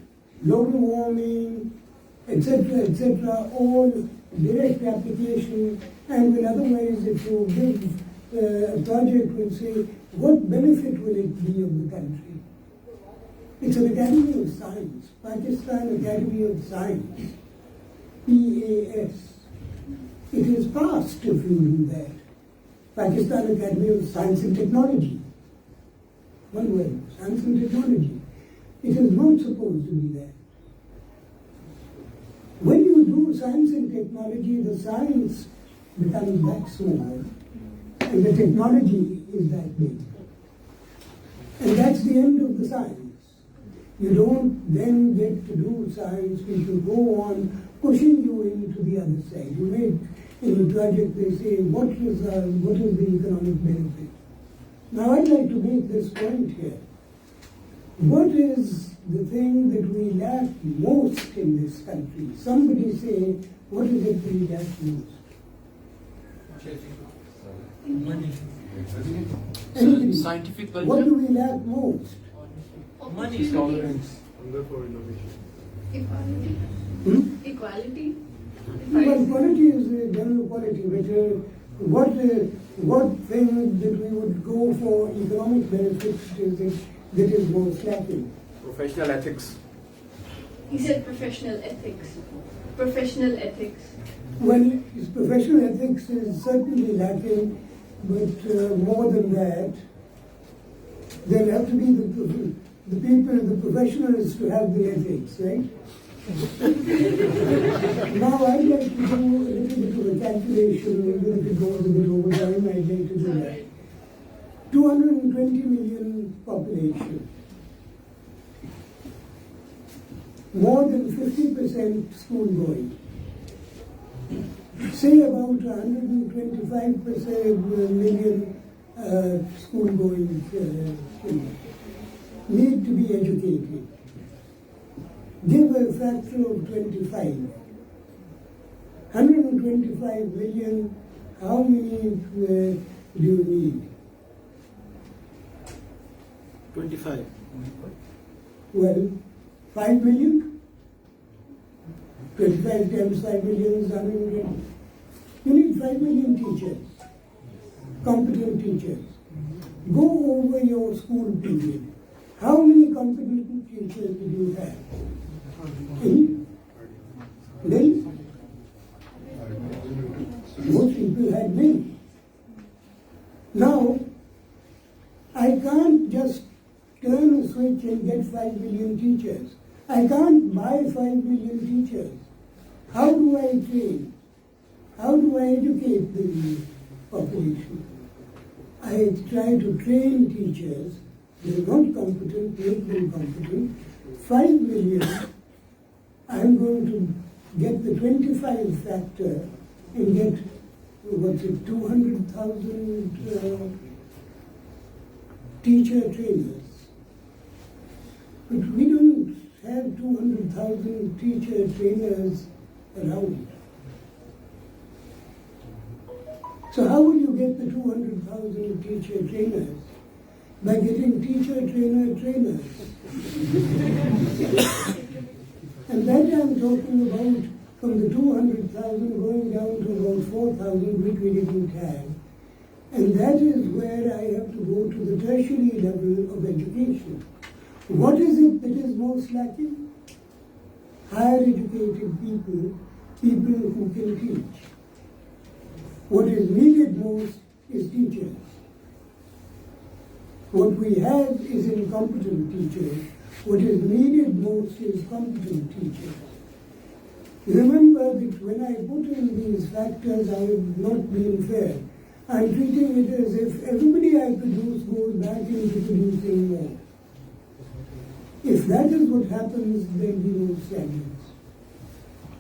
global warming, etc., all direct application, and will otherwise, if you give a project, will say, what benefit will it be of the country? It's an Academy of Science, Pakistan Academy of Science, PAS. It is past if you do that. Pakistan Academy of Science and Technology. One word, Science and Technology. It is not supposed to be that. When you do science and technology, the science becomes that small, and the technology is that big. And that's the end of the science. You don't then get to do science, people go on pushing you into the other side. You make in the project, they say, what is the economic benefit? Now I'd like to make this point here. What is the thing that we lack most in this country? Somebody say, what is it we lack most? Money. Anybody? Scientific culture. What do we lack most? Money. Tolerance. Equality. Equality. Well, quality is a general quality, but what thing that we would go for economic benefits that is most lacking? Professional ethics. He said professional ethics. Professional ethics. Well, professional ethics is certainly lacking, but more than that, there have to be the people, the professionals to have the ethics, right? Now I'd like to do a little bit of a calculation, even if it goes a bit over time, I'd like to do that. 220 million population. More than 50% school going. Say about 125% million school going children need to be educated. Give a factor of 25. 125 million, how many do you need? 25. Well, 5 million? 25 times 5 million is 100 million. You need 5 million teachers, competent teachers. Go over your school period. How many competent teachers did you have? Any? Nil? Most people had nil. Now, I can't just turn a switch and get 5 million teachers. I can't buy 5 million teachers. How do I train? How do I educate the population? I try to train teachers. They're not competent, make them competent. 5 million, I'm going to get the 25 factor and get, 200,000 teacher trainers. But we don't have 200,000 teacher trainers around. So how will you get the 200,000 teacher trainers? By getting teacher trainers. And that I'm talking about from the 200,000 going down to about 4,000, which we didn't have. And that is where I have to go to the tertiary level of education. What is it that is most lacking? Higher educated people, people who can teach. What is needed most is teachers. What we have is incompetent teachers. What is needed most is competent teachers. Remember that when I put in these factors, I have not been fair. I'm treating it as if everybody I produce goes back into producing more. If that is what happens, there will be no standards.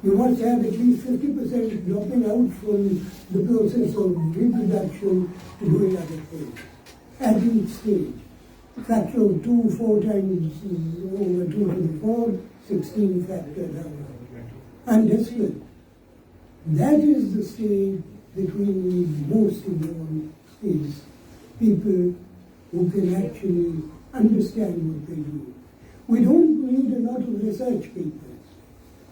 You must have at least 50% dropping out from the process of reproduction to doing other things at each stage. Factor of 2, 4 times over 2 to the 4, 16 factor down. Understood. That is the stage that we need most in all is people who can actually understand what they do. We don't need a lot of research papers.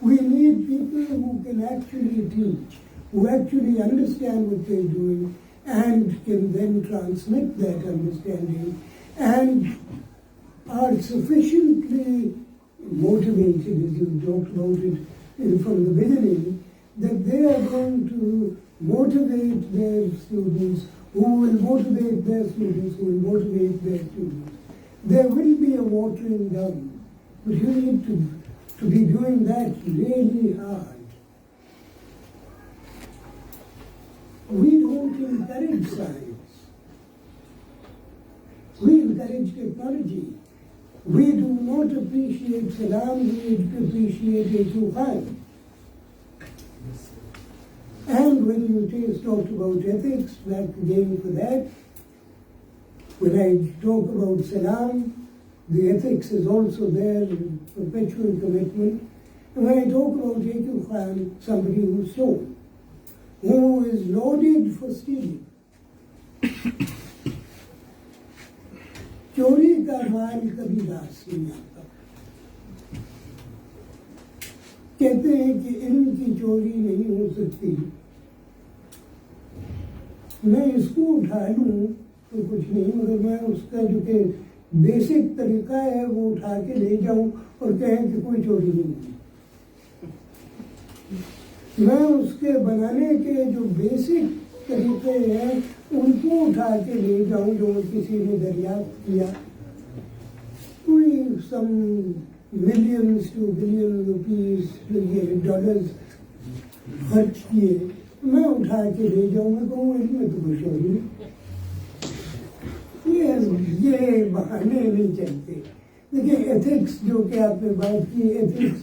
We need people who can actually teach, who actually understand what they're doing and can then transmit that understanding and are sufficiently motivated, as you talked about it from the beginning, that they are going to motivate their students, who will motivate their students, who will motivate their students. There will be a watering down, but you need to be doing that really hard. We don't encourage science. We encourage technology. We do not appreciate Salam, we appreciate A2 And when you talked about ethics, back again for that, when I talk about Salam, the ethics is also there, perpetual commitment. And when I talk about A2 somebody who stole, who is loaded for stealing. चोरी का माल कभी रास नहीं आता. कहते हैं कि इल्म की चोरी नहीं हो सकती. मैं इसको उठा लूं तो कुछ नहीं, मगर मैं उसका जो कि बेसिक तरीका है वो उठा के ले जाऊं और कहें कि कोई चोरी नहीं हुई. मैं उसके बनाने के जो बेसिक तरीके हैं उनको उठा के ले जाऊं जो किसी ने दरियाफ्त किया, कोई some millions to billion rupees dollars खर्च किए, मैं उठा के ले जाऊं, मैं कहूँ इसमें तो कुछ हो नहीं. ये बहाने नहीं चलते. देखिए एथिक्स जो कि आपने बात की, ethics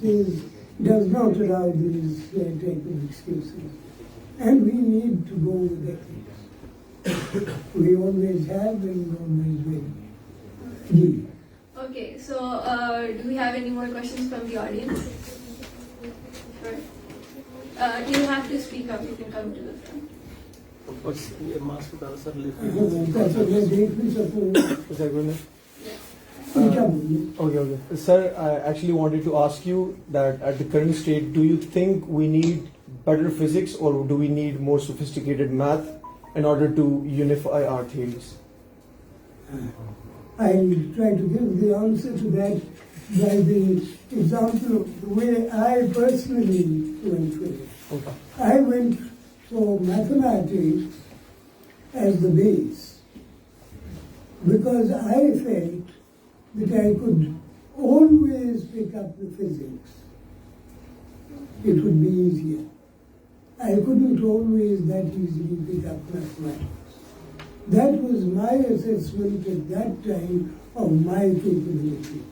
does not allow these type of excuses. And we need to go with ethics. We always have and always will. Okay, so do we have any more questions from the audience? Sure. You have to speak up, you can come to the front. ये mask डाल sir that's a great piece of Yeah. बोलिए। Okay. Sir, I actually wanted to ask you that at the current state, do you think we need better physics or do we need more sophisticated math in order to unify our theories? I'll try to give the answer to that by the example of the way I personally went with it. Okay. I went for mathematics as the base because I felt that I could always pick up the physics. It would be easier. I couldn't always that easily pick up mathematics. That was my assessment at that time of my capability.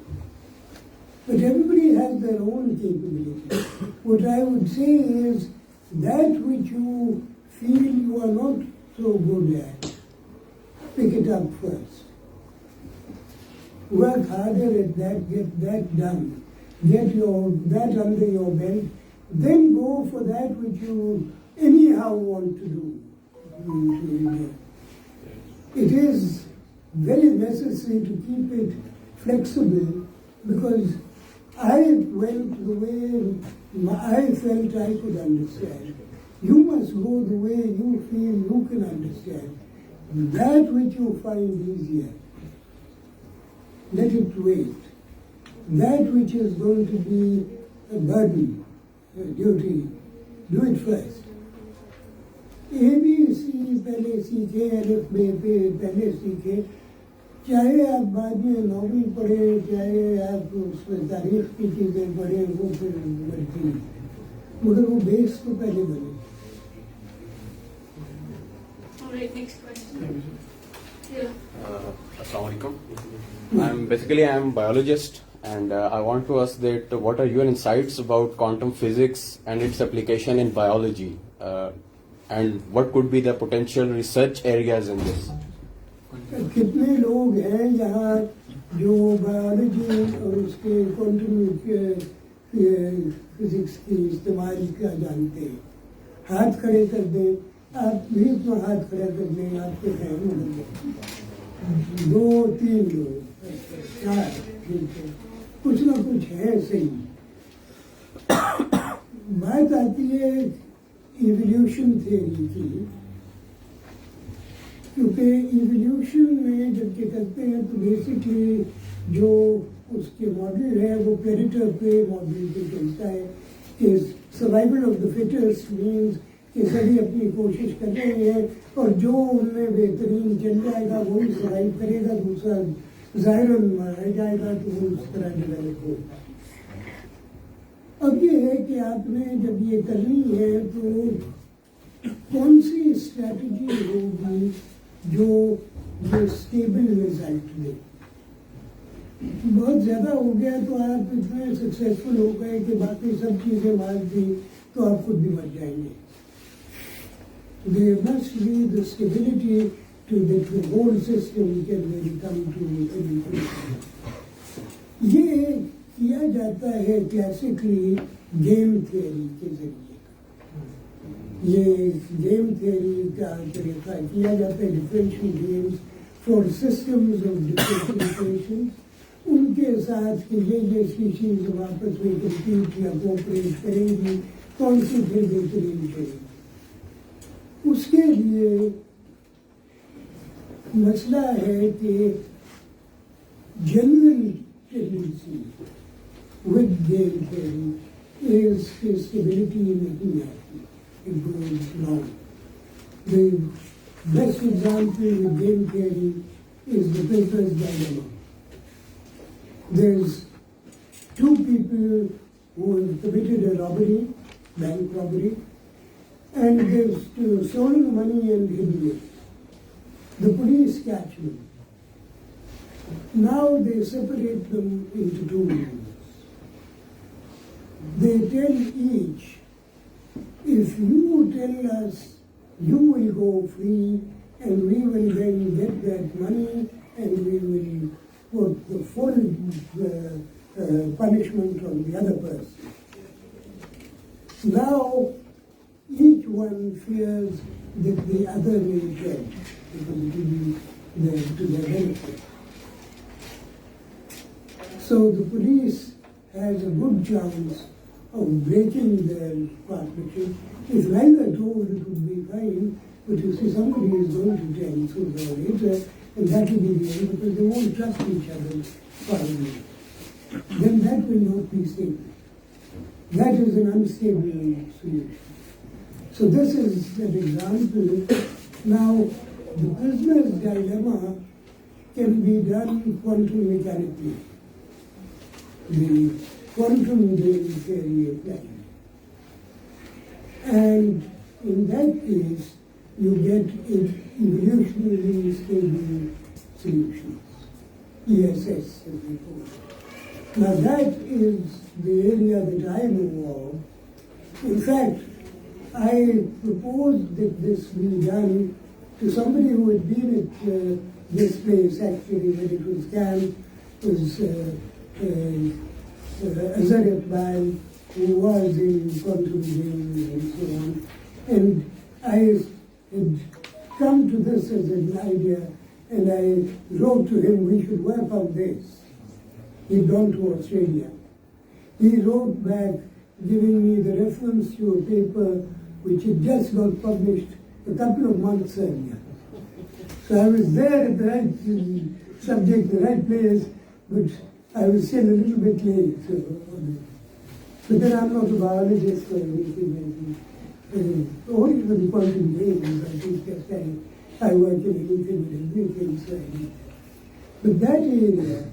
But everybody has their own capability. What I would say is that which you feel you are not so good at, pick it up first. Work harder at that, get that done. Get that under your belt. Then go for that which you anyhow want to do. It is very necessary to keep it flexible because I went the way I felt I could understand. You must go the way you feel you can understand. That which you find easier, let it wait. That which is going to be a burden, a duty, do it first. ABC पहले सीखे, अलिफ बे पे पहले सीखे, चाहे आप बाद में नौकरी पढ़े, चाहे आप उसमें तारीख की चीज़ें पढ़े, वो फिर बढ़ती है, मगर वो बेस तो पहले बने। Alright, next question. Yeah. Assalamualaikum. I'm biologist and I want to ask that what are your insights about quantum physics and its application in biology and what could be the potential research areas in this? कितने लोग हैं यहाँ जो biology और उसके quantum physics की इस्तेमाल का जानते हैं? हाथ खड़े कर दें, आप भी तो हाथ खड़ा कर दें, आपके हैं दो तीन लोग, चार, कुछ ना कुछ है सही। बात आती है इवोल्यूशन थियरी की, क्योंकि इवोल्यूशन में जब ये करते हैं तो बेसिकली जो उसके मॉडल है वो प्रेडेटर पे मॉडल पे चलता है कि survival of the fittest means कि सभी अपनी कोशिश कर रहे हैं और जो उनमें बेहतरीन चल जाएगा वही सर्वाइव करेगा, दूसरा ज़ाहिरन रह जाएगा तो वो उस तरह डेवलप होगा। अब ये है कि आपने जब ये करनी है तो कौन सी स्ट्रैटेजी होगी जो ये स्टेबल रिजल्ट दे। बहुत ज़्यादा हो गया तो आप इतने सक्सेसफुल हो गए कि बाकी सब चीज़ें मार दी तो आप खुद भी मर जाएंगे। There must be the stability to that the whole system can really come to everything. ये किया जाता है क्लासिकली गेम थियरी के जरिए। ये गेम थियरी का तरीका किया जाता है, differential games for systems of differentiation, उनके साथ कि ये स्पीशीज आपस में कम्पीट या कोऑपरेट करेंगी, कौन सी फिर बेहतरीन करेगी। उसके लिए मसला है कि general tendency with game theory is stability नहीं आती, it goes wrong. The best example with game theory is the Paper's dilemma. There's two people who have committed a robbery, bank robbery, and they've stolen money and hidden it. The police catch them. Now they separate them into two groups. They tell each, if you tell us you will go free and we will then get that money and we will put the full punishment on the other person. Now each one fears that the other will get because it will be to their benefit. So the police has a good chance of breaking their partnership. If neither told, it would be fine, but you see, somebody is going to tell sooner or later, and that will be the end, because they won't trust each other finally. Then that will not be stable. That is an unstable solution. So this is an example. Now, the prisoner's dilemma can be done quantum mechanically. The quantum game theory applied. And in that case, you get evolutionarily stable solutions, ESS as we call it. Now that is the area that I know of. In fact, I proposed that this be done to somebody who had been at this place actually when it was camp, was Asghar Qadir, who was in quantum games and so on. And I had come to this as an idea, and I wrote to him, we should work on this. He'd gone to Australia. He wrote back giving me the reference to a paper which had just got published a couple of months earlier. So I was there at the right subject, the right place, but I was still a little bit late. But then I'm not a biologist or anything, or even quantum games. I think just I work in anything and everything, so I did. But that area,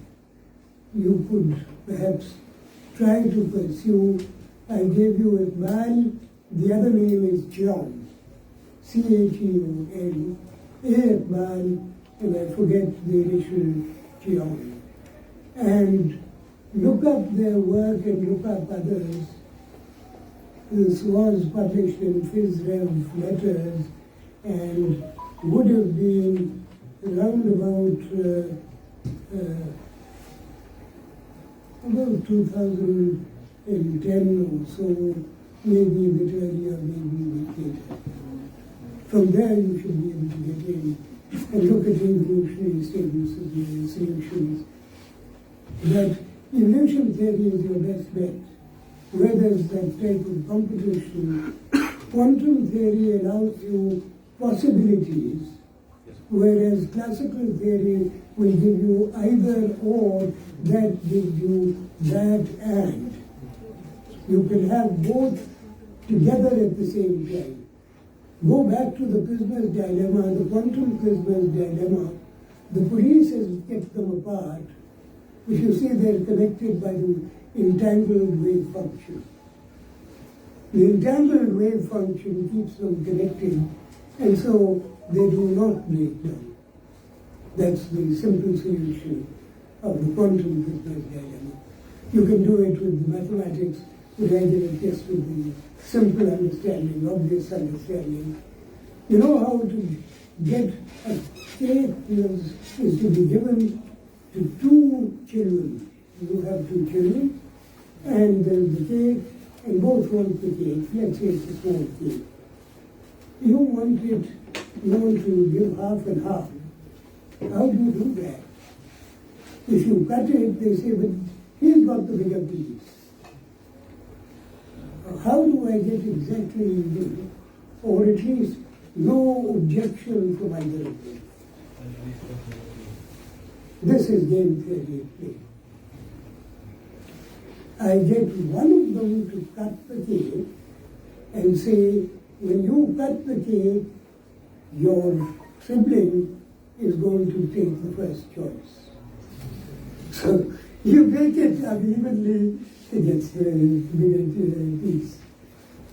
you could perhaps try to pursue. I gave you Iqbal, the other name is Cheon, Cheon, Iqbal, and I forget the initial Cheon. And look up their work and look up others. This was published in PhysRev Letters and would have been around about 2010 or so, maybe a bit earlier, maybe a bit later. From there you should be able to get in and look at evolutionary statements of the solutions. That evolution theory is your best bet. Where there's that type of competition, quantum theory allows you possibilities, whereas classical theory will give you either or, that gives you that and. You can have both together at the same time. Go back to the prisoner's dilemma, the quantum prisoner's dilemma. The police has kept them apart. If you see, they're connected by the entangled wave function. The entangled wave function keeps them connected, and so they do not break down. That's the simple solution of the quantum prisoner's dilemma. You can do it with mathematics, but I did it just with the simple understanding, obvious understanding. You know how to get a cake is to be given to two children. You have two children, and there's the cake, and both want the cake. Let's say it's a small cake. You want to give half and half. How do you do that? If you cut it, they say, but he's got the bigger piece. How do I get exactly even, or at least no objection from either of them? This is game theory at play. I get one of them to cut the cake and say, when you cut the cake, your sibling is going to take the first choice. So you make it unevenly against the bigger piece.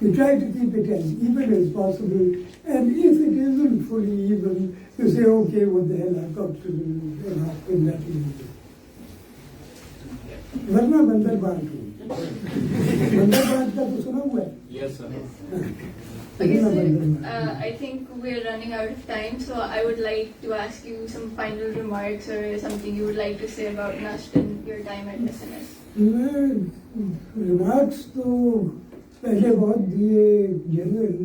You try to keep it as even as possible, and if it isn't fully even, you say, okay, what the hell, I've got to do, and I'll put that in. वरना बंदर बांट बंदर बांट का तो सुना हुआ है? Yes, sir. Okay, sir, I think we're running out of time, so I would like to ask you some final remarks or something you would like to say about NUST and your time at SNS. Remarks तो पहले बहुत दिए general.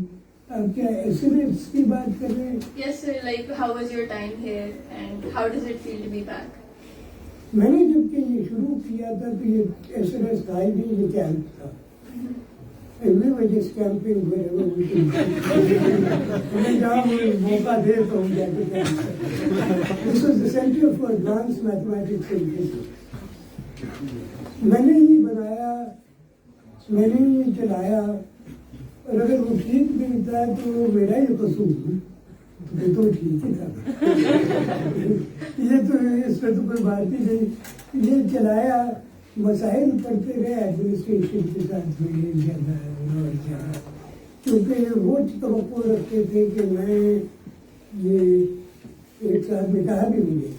अब क्या estimates की बात कर रहे हैं? Yes, sir. Like, how was your time here, and how does it feel to be back? میں نے جب کہ یہ شروع کیا تھا تو یہ SMS تھا ہی نہیں, یہ کیمپ تھا. And we were just camping wherever we could. ہمیں جہاں موقع دے تو ہم جاتے camp. This was the Center for Advanced Mathematics and Physics. میں نے یہ بنایا, میں نے یہ چلایا, اور اگر وہ ٹھیک بھی تھا تو میرا ہی قصور, یہ تو ٹھیک ہی تھا. یہ تو اس پہ تو کوئی بات ہی نہیں. یہ چلایا, مسائل پڑھتے رہے ایڈمنسٹریشن کے ساتھ میں زیادہ اور زیادہ, کیونکہ وہ توقع رکھتے تھے کہ میں یہ ایک ساتھ میں کہا بھی مجھے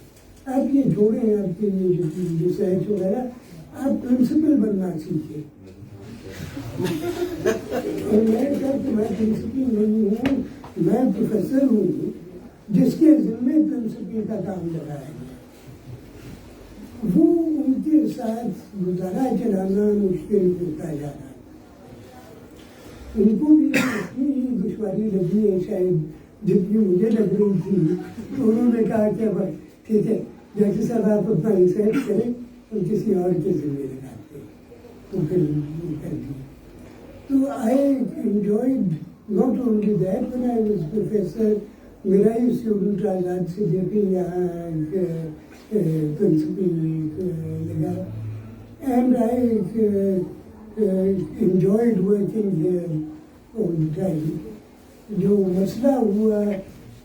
آپ یہ چھوڑیں, آپ کے یہ جو ریسرچ وغیرہ, آپ پرنسپل بننا سیکھیں. اور میں کہا کہ میں پرنسپل نہیں ہوں, میں پروفیسر ہوں جس کے ذمے پرنسپل کا کام لگا ہے. وہ ان کے ساتھ گزارا چلانا مشکل ہوتا جا رہا. ان کو بھی اتنی دشواری لگی ہے شاید جتنی مجھے لگ رہی تھی, تو انہوں نے کہا کہ اب ٹھیک ہے جیسے صاحب آپ اپنا ریسرچ کریں اور کسی اور کے ذمہ لگاتے, تو پھر کر دی. تو I enjoyed not only that when I was professor, میرا ہی اسٹوڈنٹ آزاد سے دیکھیں یہاں پرنسپل لگا, and I enjoyed working here all the time. جو مسئلہ ہوا,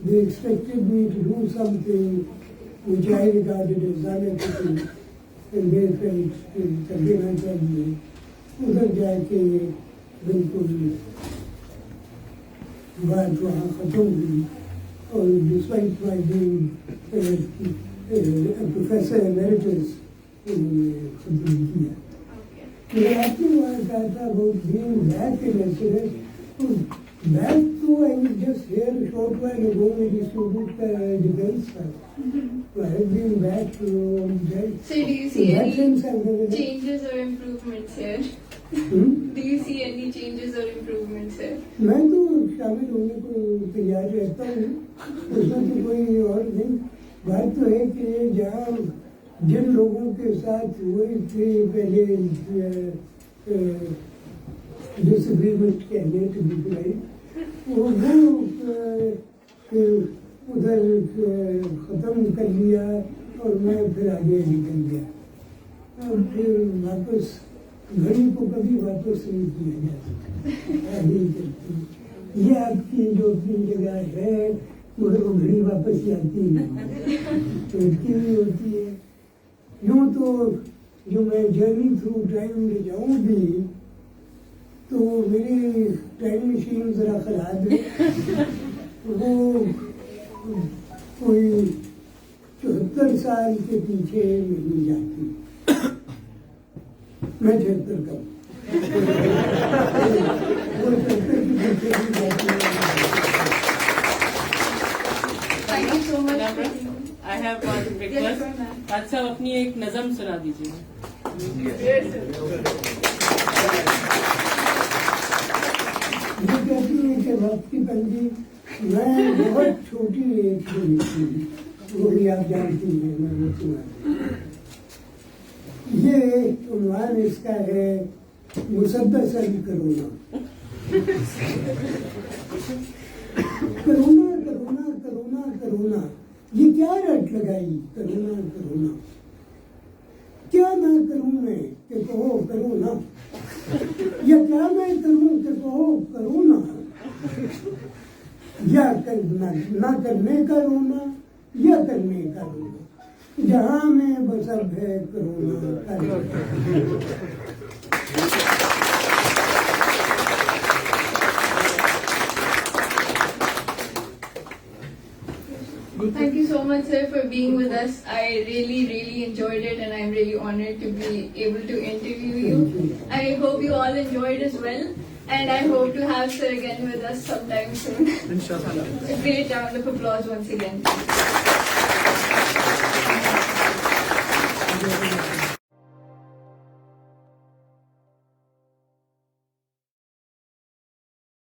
they expected me to do something which I regarded as unethical, and they felt کر دینا چاہیے. ادھر جا کے بالکل بات وہاں ختم ہوئی, اور despite my being a professor emeritus انہوں نے ختم کیا. میں آپ کی بات کہا تھا about being back in SRS. Back to I was just here a short while ago, میری اسٹوڈنٹ کا ڈیفینس تھا. So I have been back to that. So do you see any changes or improvements here? Do you see any changes or improvements here? میں تو شامل ہونے کو تیار رہتا ہوں, اس میں تو کوئی اور نہیں. بات تو ہے کہ جہاں جن لوگوں کے ساتھ ہوئی تھی پہلے ڈس ایگریمنٹ کہنے ٹو بی پولائٹ, وہ ادھر ختم کر لیا اور میں پھر آگے نکل گیا. اور پھر واپس گھڑی کو کبھی واپس نہیں کیا جا سکتا. آگے چلتی یہ آپ کی جو اپنی جگہ ہے, مگر وہ گھڑی واپس ہی آتی نہیں, تو اٹکی بھی ہوتی ہے. یوں تو جو میں جرنی تھرو ٹائم لے جاؤں بھی تو میری ٹائم مشین ذرا خراب ہے, وہ کوئی 74 سال کے پیچھے نہیں جاتی. میں 76 کا ہوں, وہ 74 کے پیچھے نہیں جاتی. Thank you so much. I have one request. بات صاحب اپنی ایک نظم سنا دیجیے. یہ کہتی ہے کہ وقت کی بندی میں بہت چھوٹی ایج میں لکھی, وہ بھی آپ جانتی ہیں, میں وہ سنا. یہ عنوان اس کا ہے مسدس کرونا. کرونا کرونا کرونا کرونا, یہ کیا رٹ لگائی کرونا کرونا. کیا نہ کروں میں کہ کہو کرو نا, یا کیا میں کروں کہ کہو کرو نا, یا نہ کرنے کا رونا یا کرنے کا رونا, جہاں میں بس اب ہے corona. Thank you so much, sir, for being with us. I really enjoyed it, and I'm really honored to be able to interview you. I hope you all enjoyed as well, and I hope to have sir again with us sometime soon. Inshallah. A great round of applause once again.